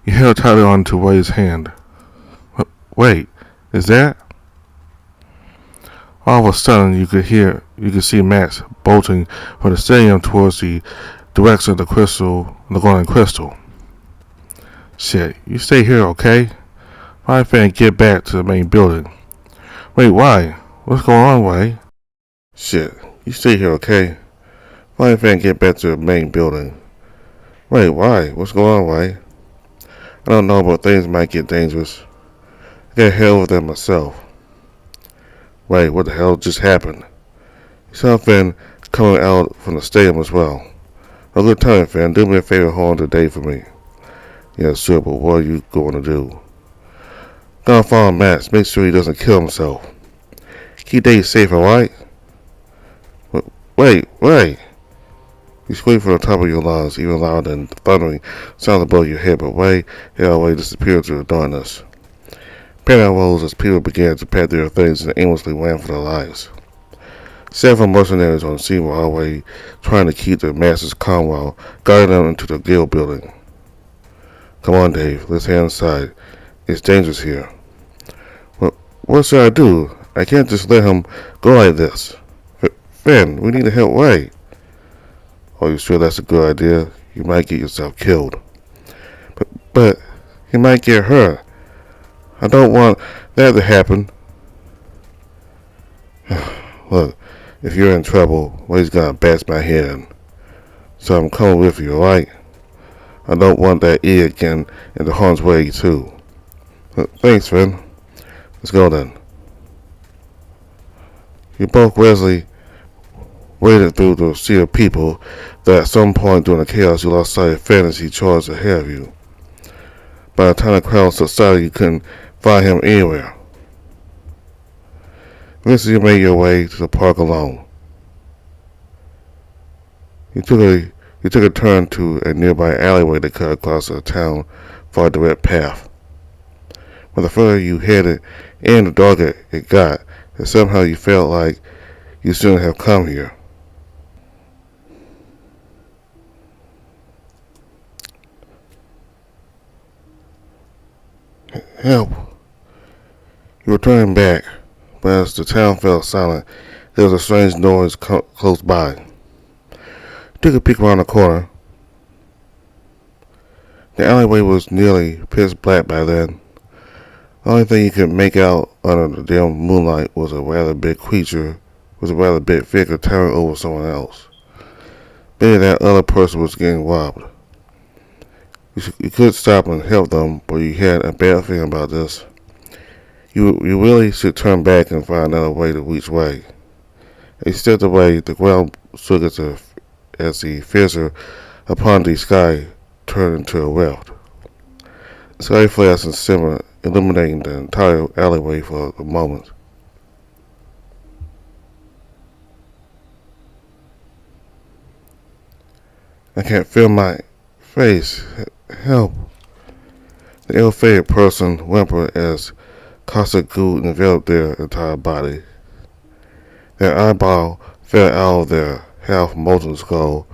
You held tightly on to Ray's hand. Wait, is that? All of a sudden, you could see Max bolting from the stadium towards the direction of the glowing crystal. Shit, you stay here, okay? I'm finna get back to the main building. Wait, why? What's going on, Ray? Shit, you stay here, okay? I'm finna get back to the main building. Wait, why? What's going on, Ray? I don't know, but things might get dangerous. I got hell with them myself. Wait, what the hell just happened? You saw Finn coming out from the stadium as well. A good time, Finn. Do me a favor, hold on today for me. Yeah, sure, but what are you going to do? Gonna follow Max. Make sure he doesn't kill himself. Keep Dave safe, alright? Wait. You screamed from the top of your lungs, even louder than the thundering sound above your head, but Ray had already disappeared through the darkness. Panic arose as people began to pack their things and aimlessly ran for their lives. Several mercenaries on the scene were already trying to keep their masters calm while guiding them into the guild building. Come on, Dave, let's head inside. It's dangerous here. What should I do? I can't just let him go like this. Finn, we need to help Ray. Are you sure that's a good idea? You might get yourself killed. But he might get hurt. I don't want that to happen. Look, If you're in trouble, well, he's gonna bash my head in. So I'm coming with you, alright? I don't want that idiot getting into harm's way, too. Thanks, friend. Let's go then. You both Wesley waded through the sea of people that at some point during the chaos you lost sight of fantasy charged ahead of you. By the time the crowd subsided, you couldn't find him anywhere. Eventually, you made your way to the park alone. You took a turn to a nearby alleyway that cut across the town for a direct path. But the further you headed and the darker it got, and somehow you felt like you shouldn't have come here. Help! You were turning back, but as the town fell silent, there was a strange noise close by. You took a peek around the corner. The alleyway was nearly pitch black by then. The only thing you could make out under the dim moonlight was a rather big figure towering over someone else. Maybe that other person was getting robbed. You could stop and help them, but you had a bad feeling about this. You really should turn back and find another way to reach way. As you stepped away, the ground shook as the fissure upon the sky turned into a rift. The sky flashed and simmered, illuminating the entire alleyway for a moment. I can't feel my face. Help. The ill-fated person whimpered as caustic goo enveloped their entire body. Their eyeball fell out of their half-molten skull.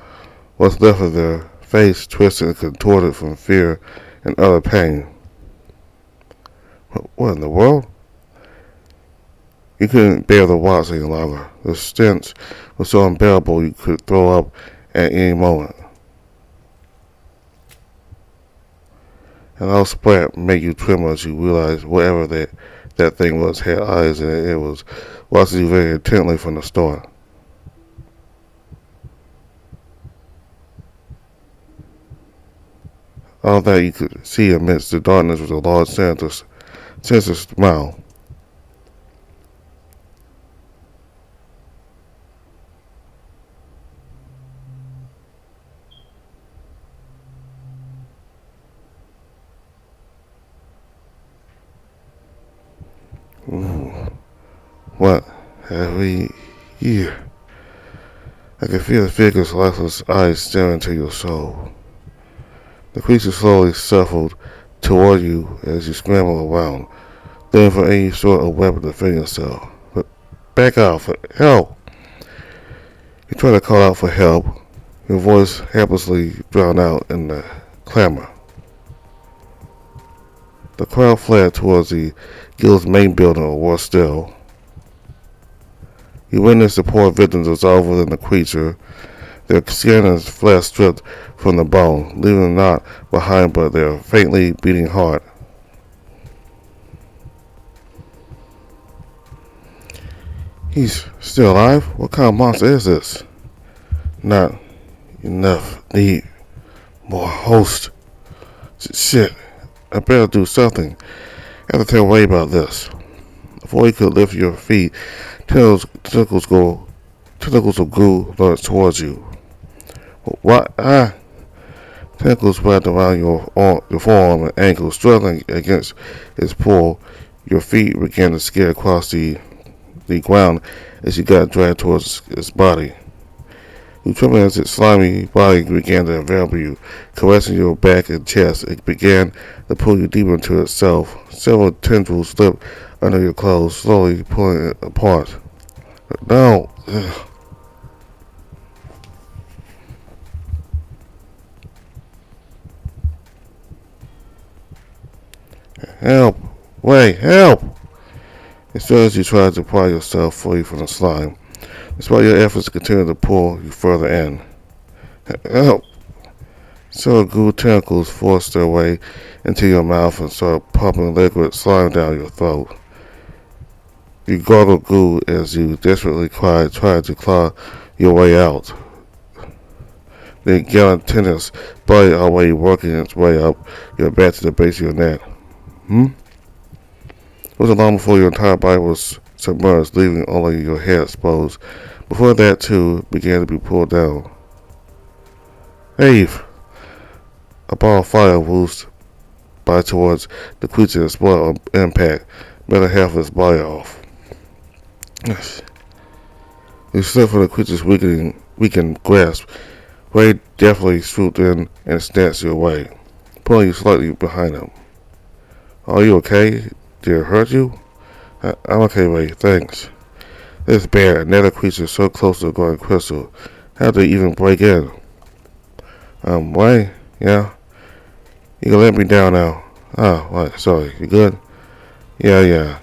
What's left of their face twisted and contorted from fear and utter pain. What in the world? You couldn't bear the watch any longer. The stench was so unbearable you could throw up at any moment. An loud splat made you tremble as you realized whatever that thing was had eyes and it was watching you very intently from the start. All that you could see amidst the darkness was a large sinister smile. Ooh, what have we here? I can feel the figure's lifeless eyes staring into your soul. The creature slowly shuffled toward you as you scrambled around, looking for any sort of weapon to defend yourself. But back off! Help! You try to call out for help, your voice helplessly drowned out in the clamor. The crowd fled towards the guild's main building, or worse still. You witnessed the poor victims dissolve within the creature, their skin and flesh stripped from the bone, leaving them not behind but their faintly beating heart. He's still alive? What kind of monster is this? Not enough. Need more host. Shit. I better do something. I have to tell Ray about this. Before you could lift your feet, tentacles of goo lurched towards you. What? Tentacles wrapped around your forearm and ankle, struggling against its pull. Your feet began to skid across the ground as you got dragged towards its body. You trembled as its slimy body began to envelop you, caressing your back and chest. It began to pull you deeper into itself. Several tendrils slipped under your clothes, slowly pulling it apart. No! Help! Wait, help! As soon as you tried to pry yourself free from the slime, despite your efforts to continue to pull you further in. Help! Several goo tentacles forced their way into your mouth and started pumping liquid slime down your throat. You gargled goo as you desperately tried to claw your way out. The gelatinous body already working its way up your back to the base of your neck. It wasn't long before your entire body was submerged, leaving only your head exposed. Before that, too, began to be pulled down. Ave! A ball of fire whoosed by towards the creature and spoiled on impact, better half of its body off. You slipped from the creature's weakened grasp. Ray deftly swooped in and snatched you away, pulling you slightly behind him. Are you okay? Did it hurt you? I'm okay, Ray, thanks. This bear, another creature so close to the glowing crystal. How did they even break in? Ray? Yeah? You can let me down now. Oh, what? Sorry. You good? Yeah.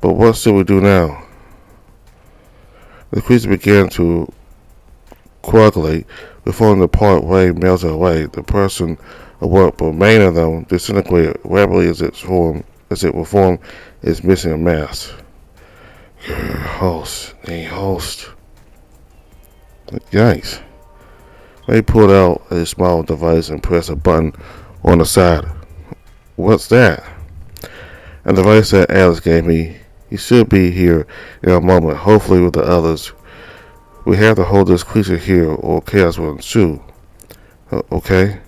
But what should we do now? The creature began to coagulate. Before the part Ray melted away, the person of what remained of them disintegrated rapidly as it reformed its missing mass. Host. Yikes. Ray pulled out a small device and pressed a button on the side. What's that? A device that Alice gave me. He should be here in a moment, hopefully with the others. We have to hold this creature here or chaos will ensue. Okay?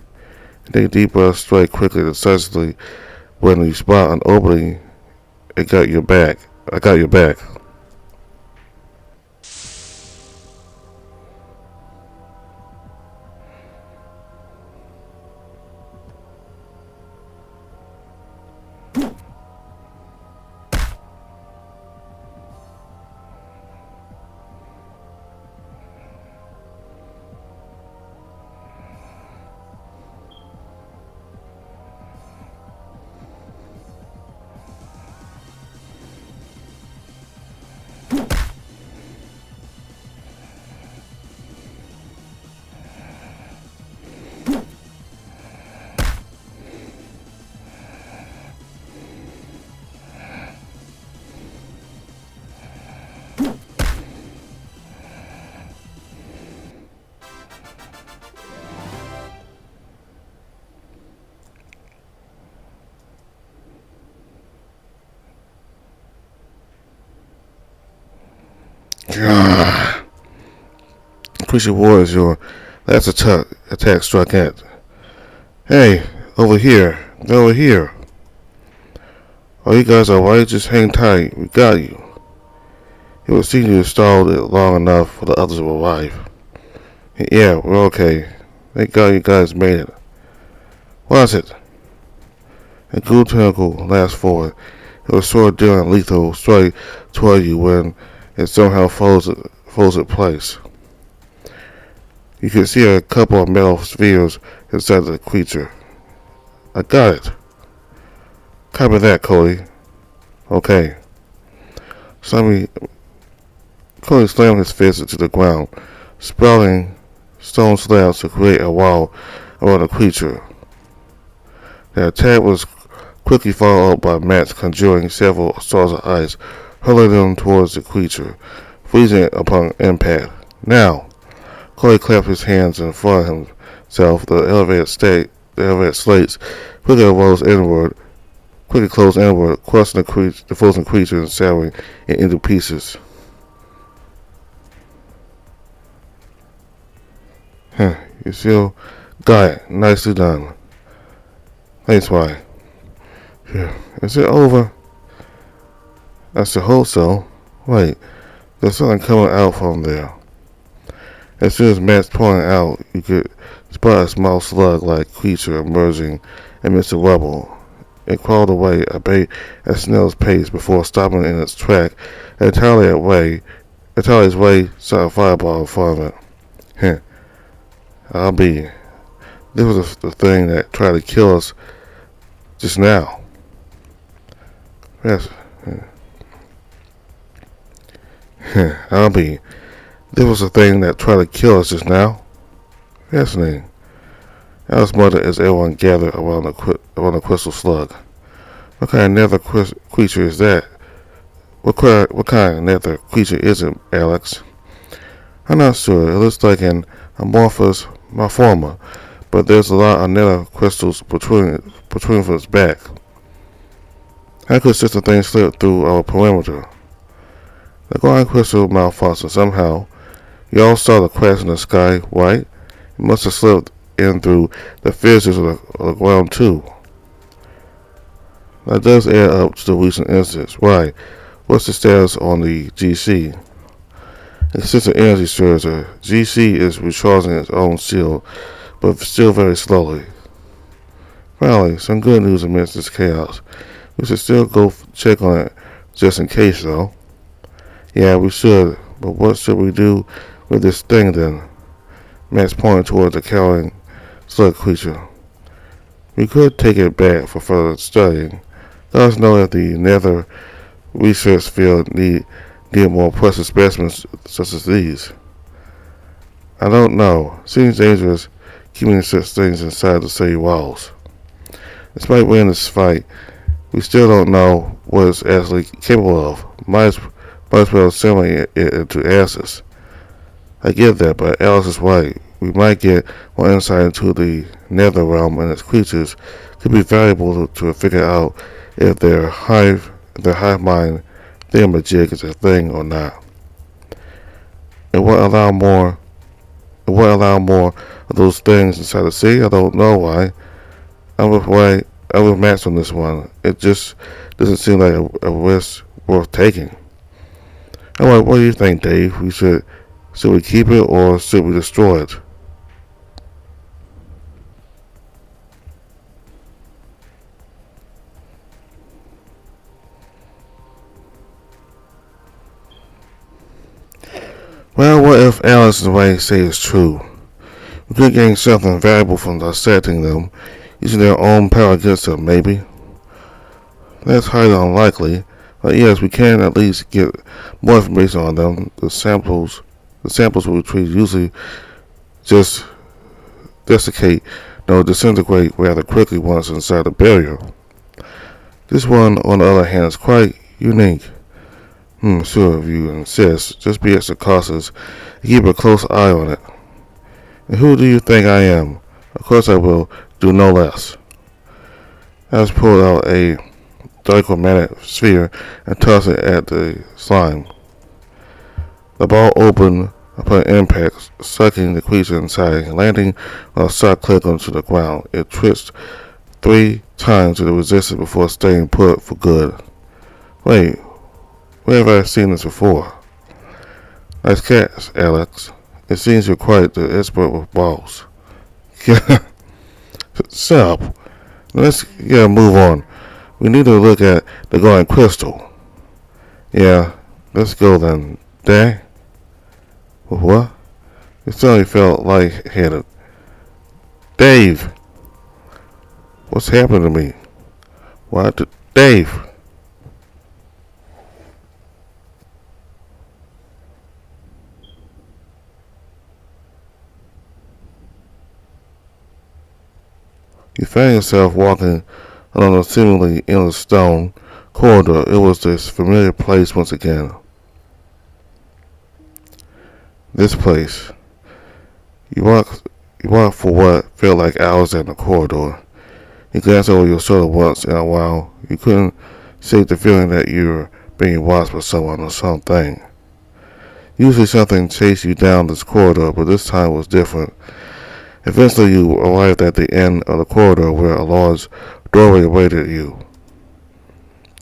Take a deep breath, strike quickly and decisively. When you spot an opening, I got your back. Creature warriors, your last attack struck at. Hey, over here. Oh, you guys alright? Just hang tight. We got you. It would seem you stalled it long enough for the others to arrive. Yeah, we're okay. Thank God you guys made it. What's it? A ghoul tentacle lashed forward. It was sword dealing lethal strike toward you when it somehow froze in place. You could see a couple of metal spheres inside the creature. I got it. Copy that, Cody. Okay. Cody slammed his fist into the ground, sprouting stone slabs to create a wall around the creature. The attack was quickly followed up by Matt conjuring several stars of ice, hurling them towards the creature, freezing it upon impact. Now! Cody clapped his hands in front of himself. The elevated slates quickly closed inward, crushing the frozen creature and severing it into pieces. You still got it. Nicely done. Thanks, Why. Is it over? I should hope so. Wait, there's something coming out from there. As soon as Matt's pointed out, you could spot a small slug-like creature emerging amidst the rubble. It crawled away at snail's pace before stopping in its track entirely its way saw a fireball in front of it. This was the thing that tried to kill us just now. Yes. This was the thing that tried to kill us just now. Fascinating. Alice muttered as everyone gathered around the crystal slug. What kind of nether creature is that? What kind of nether creature is it, Alex? I'm not sure. It looks like an amorphous malformer, but there's a lot of nether crystals between its back. How could such a thing slip through our perimeter? The glowing crystal malfunctioned somehow. You all saw the cracks in the sky, right? It must have slipped in through the fissures of the ground too. That does add up to the recent incidents. Right. What's the status on the GC? It's just an energy surge. The GC is recharging its own shield, but still very slowly. Finally, some good news amidst this chaos. We should still go check on it just in case, though. Yeah, we should. But what should we do with this thing then? Max pointed towards the cowering slug creature. We could take it back for further studying. Let us know if the nether research field need more precious specimens such as these. I don't know. Seems dangerous keeping such things inside the city walls. Despite winning this fight, we still don't know what it's actually capable of. Might as well assimilate it into ashes. I get that, but Alice is right. We might get more insight into the nether realm and its creatures. Could be valuable to figure out if their hive mind thingamajig is a thing or not. It won't allow more of those things inside the city. I don't know why. I'm with Max on this one. It just doesn't seem like a risk worth taking. Alright, what do you think, Dave? Should we keep it or should we destroy it? Well, what if Alice's way say is true? We could gain something valuable from dissecting them, using their own power against them, maybe. That's highly unlikely, but yes, we can at least get more information on them. The samples we retrieve usually just disintegrate rather quickly once inside the barrier. This one, on the other hand, is quite unique. Sure, if you insist. Just be extra cautious and keep a close eye on it. And who do you think I am? Of course I will do no less. Alice pulled out a dichromatic sphere and tossed it at the slime. The ball opened upon impact, sucking the creature inside and landing on a soft click onto the ground. It twitched 3 times to resist it before staying put for good. Wait, where have I seen this before? Nice catch, Alex. It seems you're quite the expert with balls. Shut up. Let's get a move on. We need to look at the glowing crystal. Yeah, let's go then. Dang? What? It suddenly felt lightheaded. Dave! What's happened to me? What? Dave! You found yourself walking along a seemingly endless stone corridor. It was this familiar place once again. This place. You walked for what felt like hours in the corridor. You glanced over your shoulder once in a while. You couldn't shake the feeling that you were being watched by someone or something. Usually something chased you down this corridor, but this time was different. Eventually you arrived at the end of the corridor where a large doorway awaited you.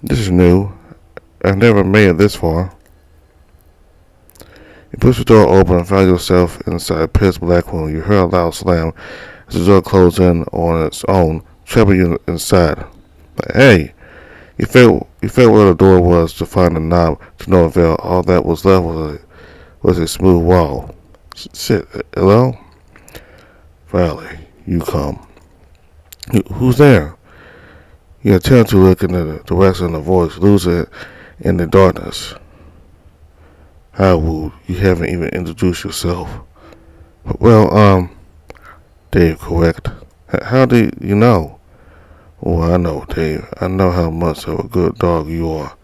This is new. I've never made it this far. You pushed the door open and found yourself inside a pitch black room. You heard a loud slam as the door closed in on its own, trapping you inside. But hey, you felt where the door was to find the knob to no avail. All that was left was a smooth wall. Shit, hello? Finally, you come. Who's there? You attempt to look in the direction of the voice, losing it in the darkness. How rude. You haven't even introduced yourself. Well, Dave, correct. How do you know? Oh, I know, Dave. I know how much of a good dog you are.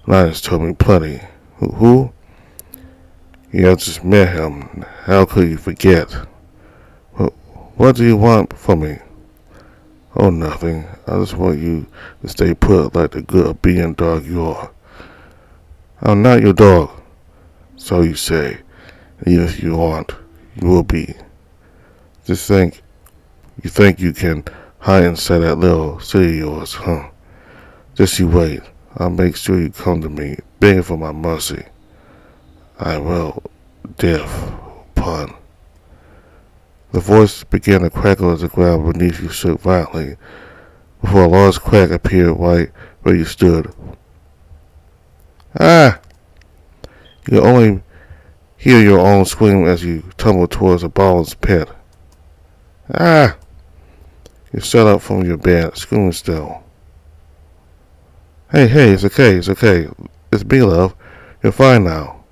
Linus told me plenty. Who? You have just met him. How could you forget? What do you want from me? Oh, nothing. I just want you to stay put like the good obedient dog you are. I'm not your dog. So you say. Even if you aren't, you will be. You think you can hide inside that little city of yours, huh? Just you wait. I'll make sure you come to me, begging for my mercy. I will. Death. Pun. The voice began to crackle as the ground beneath you shook violently, before a large crack appeared right where you stood. Ah! You could only hear your own scream as you tumbled towards a bottomless pit. Ah! You sat up from your bed, screaming still. Hey, it's okay. It's me, love. You're fine now.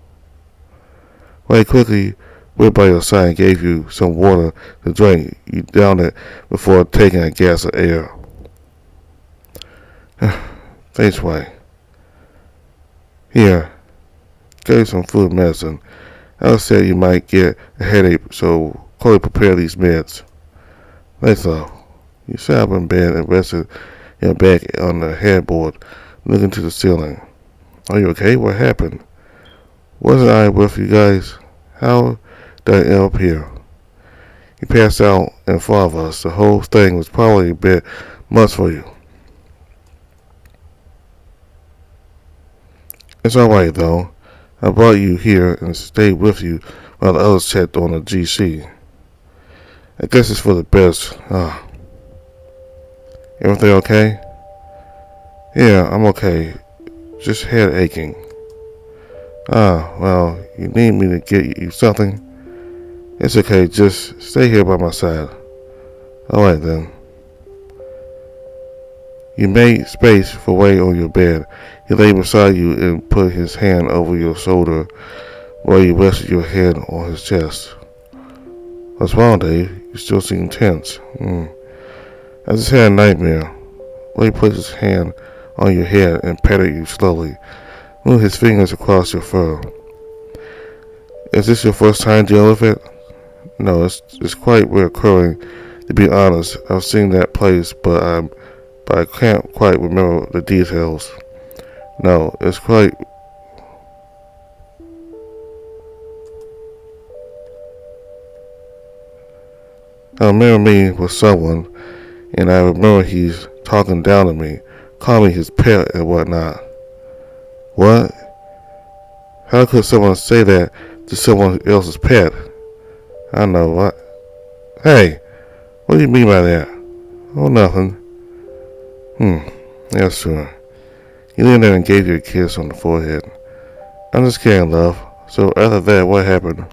Ray quickly went by your side and gave you some water to drink. You downed it before taking a gas of air. Thanks, Ray. Here, gave you some food and medicine. I said you might get a headache, so Chloe prepared these meds. Thanks, love. You sat up in bed and rested your back on the headboard, looking to the ceiling. Are you okay? What happened? Wasn't I with you guys? How did I end up here? You passed out in front of us. The whole thing was probably a bit much for you. It's alright, though. I brought you here and stayed with you while the others checked on the GC. I guess it's for the best. Everything okay? Yeah, I'm okay. Just head aching. Well, you need me to get you something? It's okay, just stay here by my side. Alright then. You made space for Ray on your bed. He lay beside you and put his hand over your shoulder while you rested your head on his chest. What's wrong, Dave? You still seem tense. I just had a nightmare. Ray placed his hand on your head and patted you slowly, moved his fingers across your fur. Is this your first time dealing with it? No, it's quite recurring. To be honest, I've seen that place, but I can't quite remember the details. No, it's quite. I remember meeting with someone, and I remember he's talking down to me, calling me his pet and whatnot. What? How could someone say that to someone else's pet? I know what. Hey, what do you mean by that? Oh, nothing. Yeah, sure. He leaned there and gave you a kiss on the forehead. I'm just kidding, love. So after that, what happened?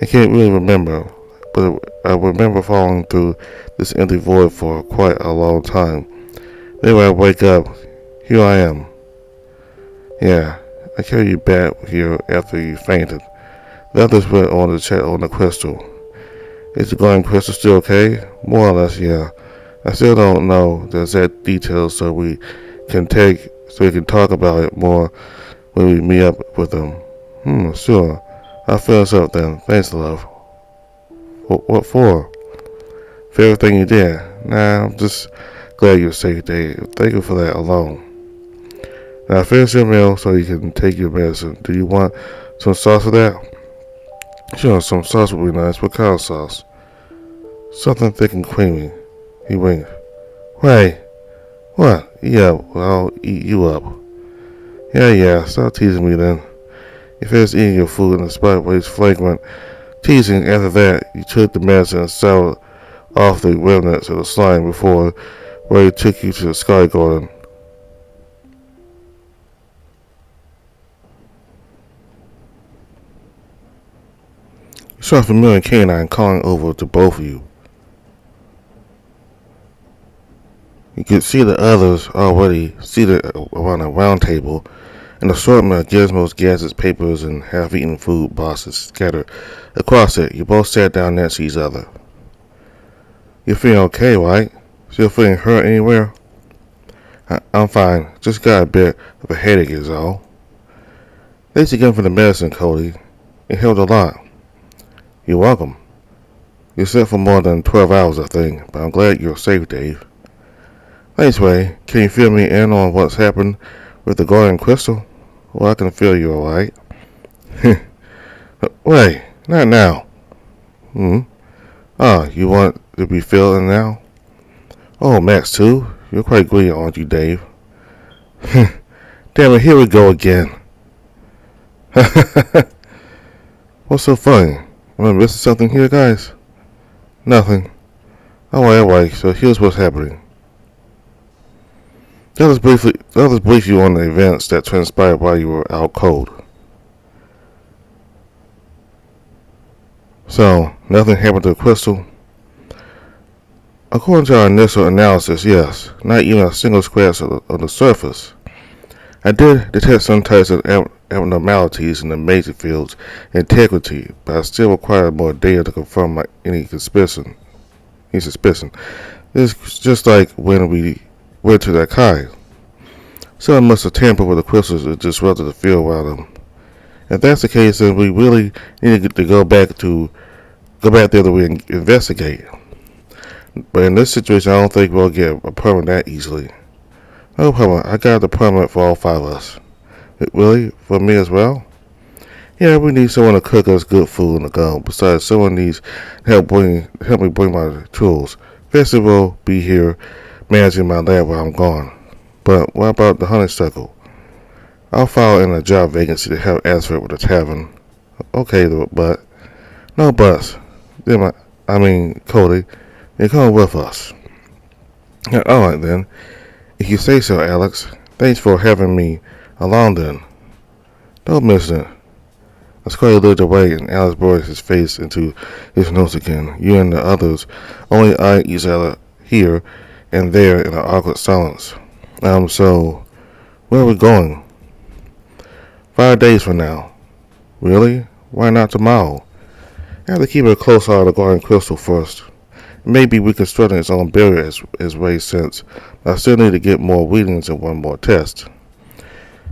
I can't really remember, but I remember falling through this empty void for quite a long time. Then when I wake up, here I am. Yeah, I carried you back here after you fainted. The others went on to check on the crystal. Is the glowing crystal still okay? More or less, yeah. I still don't know the exact details, so we can talk about it more when we meet up with them. Sure. I'll fill us up then. Thanks, love. What for? For everything you did. Nah, I'm just glad you're safe, Dave. Thank you for that alone. Now finish your meal so you can take your medicine. Do you want some sauce for that? Sure, some sauce would be nice. What kind of sauce? Something thick and creamy. He winked. Hey, what? Yeah, well, I'll eat you up. Yeah, stop teasing me then. You finished eating your food in the spot where it's flagrant teasing. After that, you took the medicine and settled off the remnants of the slime before Ray took you to the Sky Garden. You saw a familiar canine calling over to both of you. You could see the others already seated around a round table, an assortment of gizmos, gadgets, papers, and half-eaten food boxes scattered across it. You both sat down next to each other. You're feeling okay, right? Still feeling hurt anywhere? I'm fine. Just got a bit of a headache is all. Thanks again for the medicine, Cody. It helped a lot. You're welcome. You slept for more than 12 hours, I think, but I'm glad you're safe, Dave. Thanks, Ray. Can you fill me in on what's happened with the Guardian Crystal? Well, I can feel you alright. Wait, not now. You want to be filled in now? Oh, Max, too? You're quite greedy, aren't you, Dave? Damn it, here we go again. What's so funny? Am I missing something here, guys? Nothing. Alright, so here's what's happening. Let us brief you on the events that transpired while you were out cold. So, nothing happened to the crystal? According to our initial analysis, yes. Not even a single scratch on the surface. I did detect some types of abnormalities in the major field's integrity, but I still require more data to confirm any suspicion. This is just like when we went to that Kai. Someone must have tampered with the crystals and disrupted the field around them. If that's the case, then we really need to go back there to investigate. But in this situation, I don't think we'll get a permit that easily. No permit. I got the permit for all 5 of us. Really? For me as well? Yeah, we need someone to cook us good food on the go. Besides, someone needs help me bring my tools. Vesty will be here managing my lab while I'm gone. But what about the honeysuckle? I'll file in a job vacancy to help answer it with the tavern. Okay, but no buts. Cody, you're coming with us. Alright then. If you say so, Alex. Thanks for having me along then. Don't miss it. As Cody looked away and Alex brought his face into his notes again, you and the others only eyed each other here and there in an awkward silence. So, where are we going? 5 days from now. Really? Why not tomorrow? I have to keep a close eye on the Guardian Crystal first. It may be reconstructing its own barrier as Ray sense, but I still need to get more readings and one more test.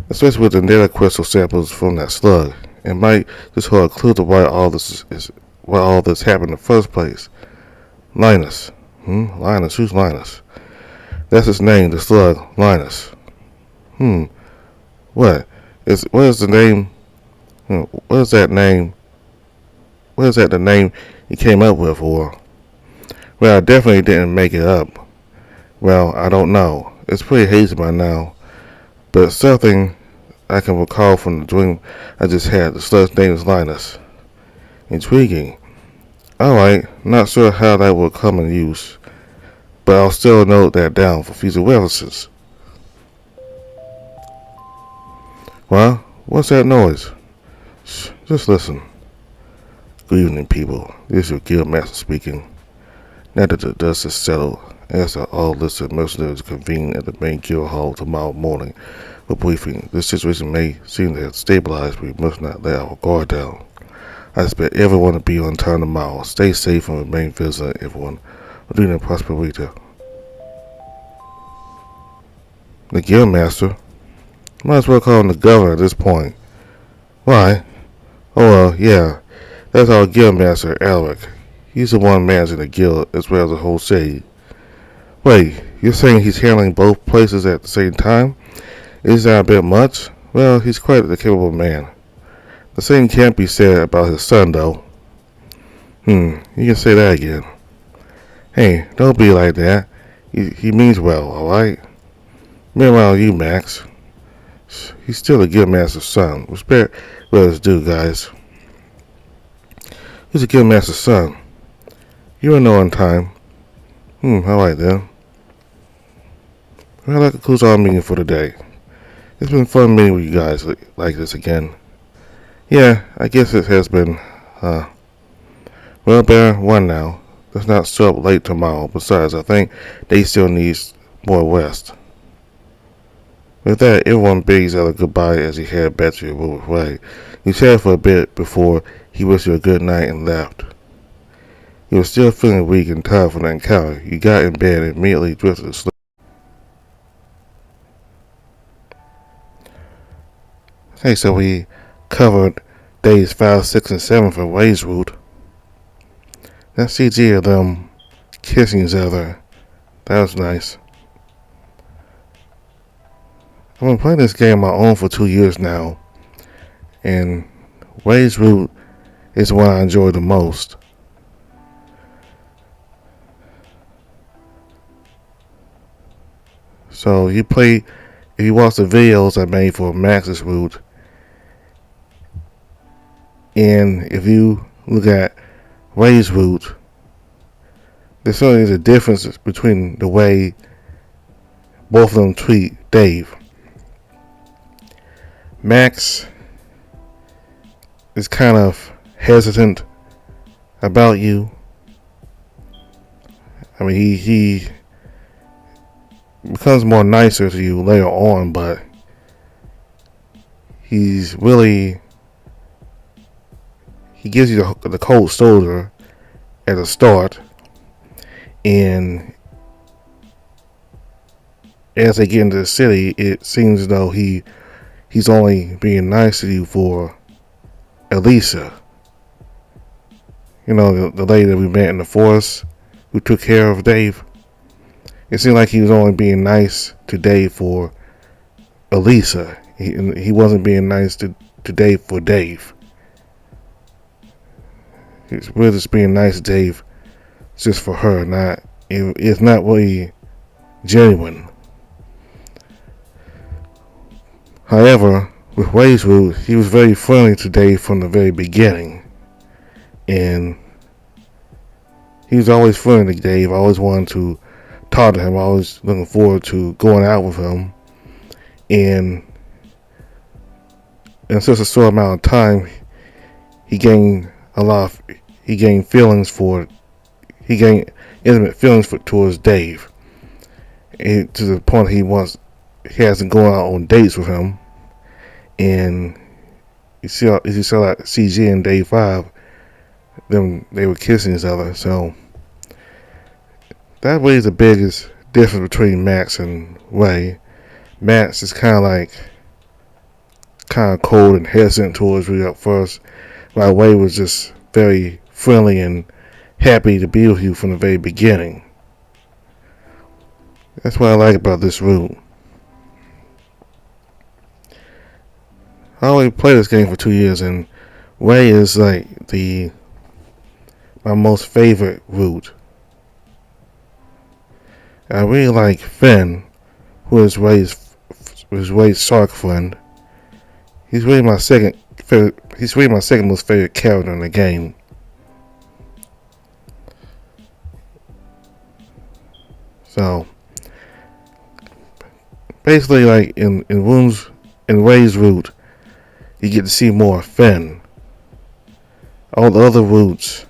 Especially with the nether crystal samples from that slug. It might just hold a clue to why all this happened in the first place. Linus. Linus? Who's Linus? That's his name, the slug, Linus. What is the name? What is that name? What is that the name he came up with, or? Well, I definitely didn't make it up. Well, I don't know. It's pretty hazy by now. But something I can recall from the dream I just had. The slug's name is Linus. Intriguing. Alright, not sure how that will come in use. But I'll still note that down for future references. Well, what's that noise? Shh, just listen. Good evening, people. This is your guild master speaking. Now that the dust is settled, as all listed mercenaries convene at the main guild hall tomorrow morning for briefing. This situation may seem to have stabilized, but we must not let our guard down. I expect everyone to be on time tomorrow. Stay safe and remain vigilant, everyone. Odina Prosperita. The guild master? Might as well call him the governor at this point. Why? Oh well, yeah. That's our guild master, Alric. He's the one managing the guild as well as the whole city. Wait, you're saying he's handling both places at the same time? Is that a bit much? Well, he's quite a capable man. The same can't be said about his son, though. You can say that again. Hey, don't be like that. He means well, alright? Meanwhile, you, Max. He's still the guildmaster's son. Respect what it's due, guys. He's the guildmaster's son. You are no on time. Alright then. Well, that concludes our meeting for today. It's been fun meeting with you guys like this again. Yeah, I guess it has been, Well, bear one now. Let's not show up late tomorrow. Besides, I think they still need more rest. With that, everyone bids Ella goodbye as he headed back to your room way. He chatted for a bit before he wished you a good night and left. You were still feeling weak and tired from the encounter. You got in bed and immediately drifted to sleep. Okay, so we covered days 5, 6, and 7 for Wade's route. That CG of them kissing each other, that was nice. I've been playing this game on my own for 2 years now, and Wade's route is the one I enjoy the most. So if you watch the videos I made for Max's route, and if you look at Wade's route, there certainly is a difference between the way both of them treat Dave. Max is kind of hesitant about you. I mean, he becomes more nicer to you later on, but he gives you the cold shoulder at the start, and as they get into the city, it seems as though he's only being nice to you for Elisa. You know, the lady that we met in the forest who took care of Dave. It seemed like he was only being nice to Dave for Elisa. He wasn't being nice to Dave for Dave. He's really just being nice to Dave just for her. It's not really genuine. However, with Wade's route, he was very friendly to Dave from the very beginning. And he was always friendly to Dave. I always wanted to talk to him. I was looking forward to going out with him. And in such a short amount of time, he gained intimate feelings towards Dave. And to the point he hasn't gone out on dates with him. And you saw that CG in day 5, they were kissing each other. So that was the biggest difference between Max and Ray. Max is kind of cold and hesitant towards Ray at first, while Ray was just very friendly and happy to be with you from the very beginning. That's what I like about this route. I only played this game for 2 years, and Ray is like my most favorite route. I really like Finn, who is Ray's shark friend. He's really my second most favorite character in the game. So basically, like in Ray's route, you get to see more Finn. All the other routes,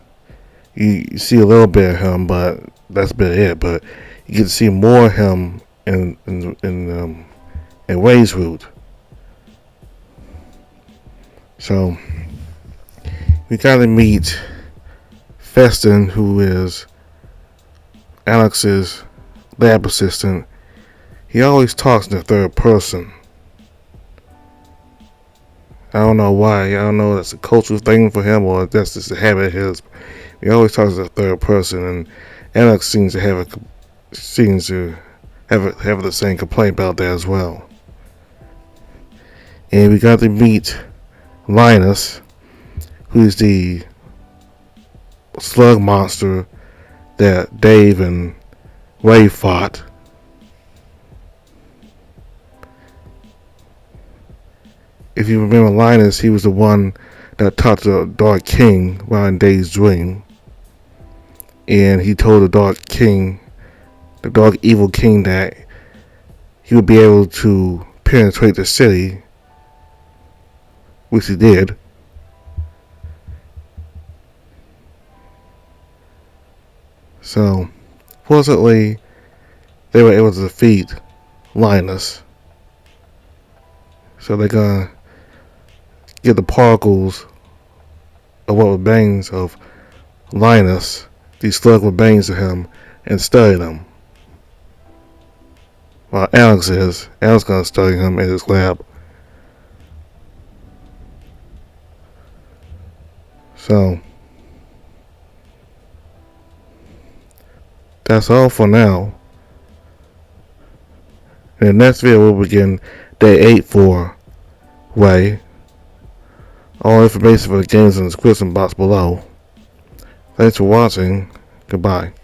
you see a little bit of him, but that's about it. But you get to see more of him in Ray's route. So we got to meet Feston, who is Alex's lab assistant. He always talks in the third person. I don't know why. I don't know if that's a cultural thing for him or if that's just a habit of his. He always talks in the third person, and Alex seems to have the same complaint about that as well. And we got to meet Linus, who's the slug monster that Dave and Ray fought. If you remember Linus, he was the one that talked to the Dark King while in Dave's dream. And he told the Dark Evil King, that he would be able to penetrate the city, which he did. So, fortunately, they were able to defeat Linus. So they're gonna get the particles of what remains of Linus, these slug remains of him, and study them. While Alex gonna study him in his lab. So, that's all for now. In the next video, we'll begin day 8 for Way. All information for the games in the description box below. Thanks for watching. Goodbye.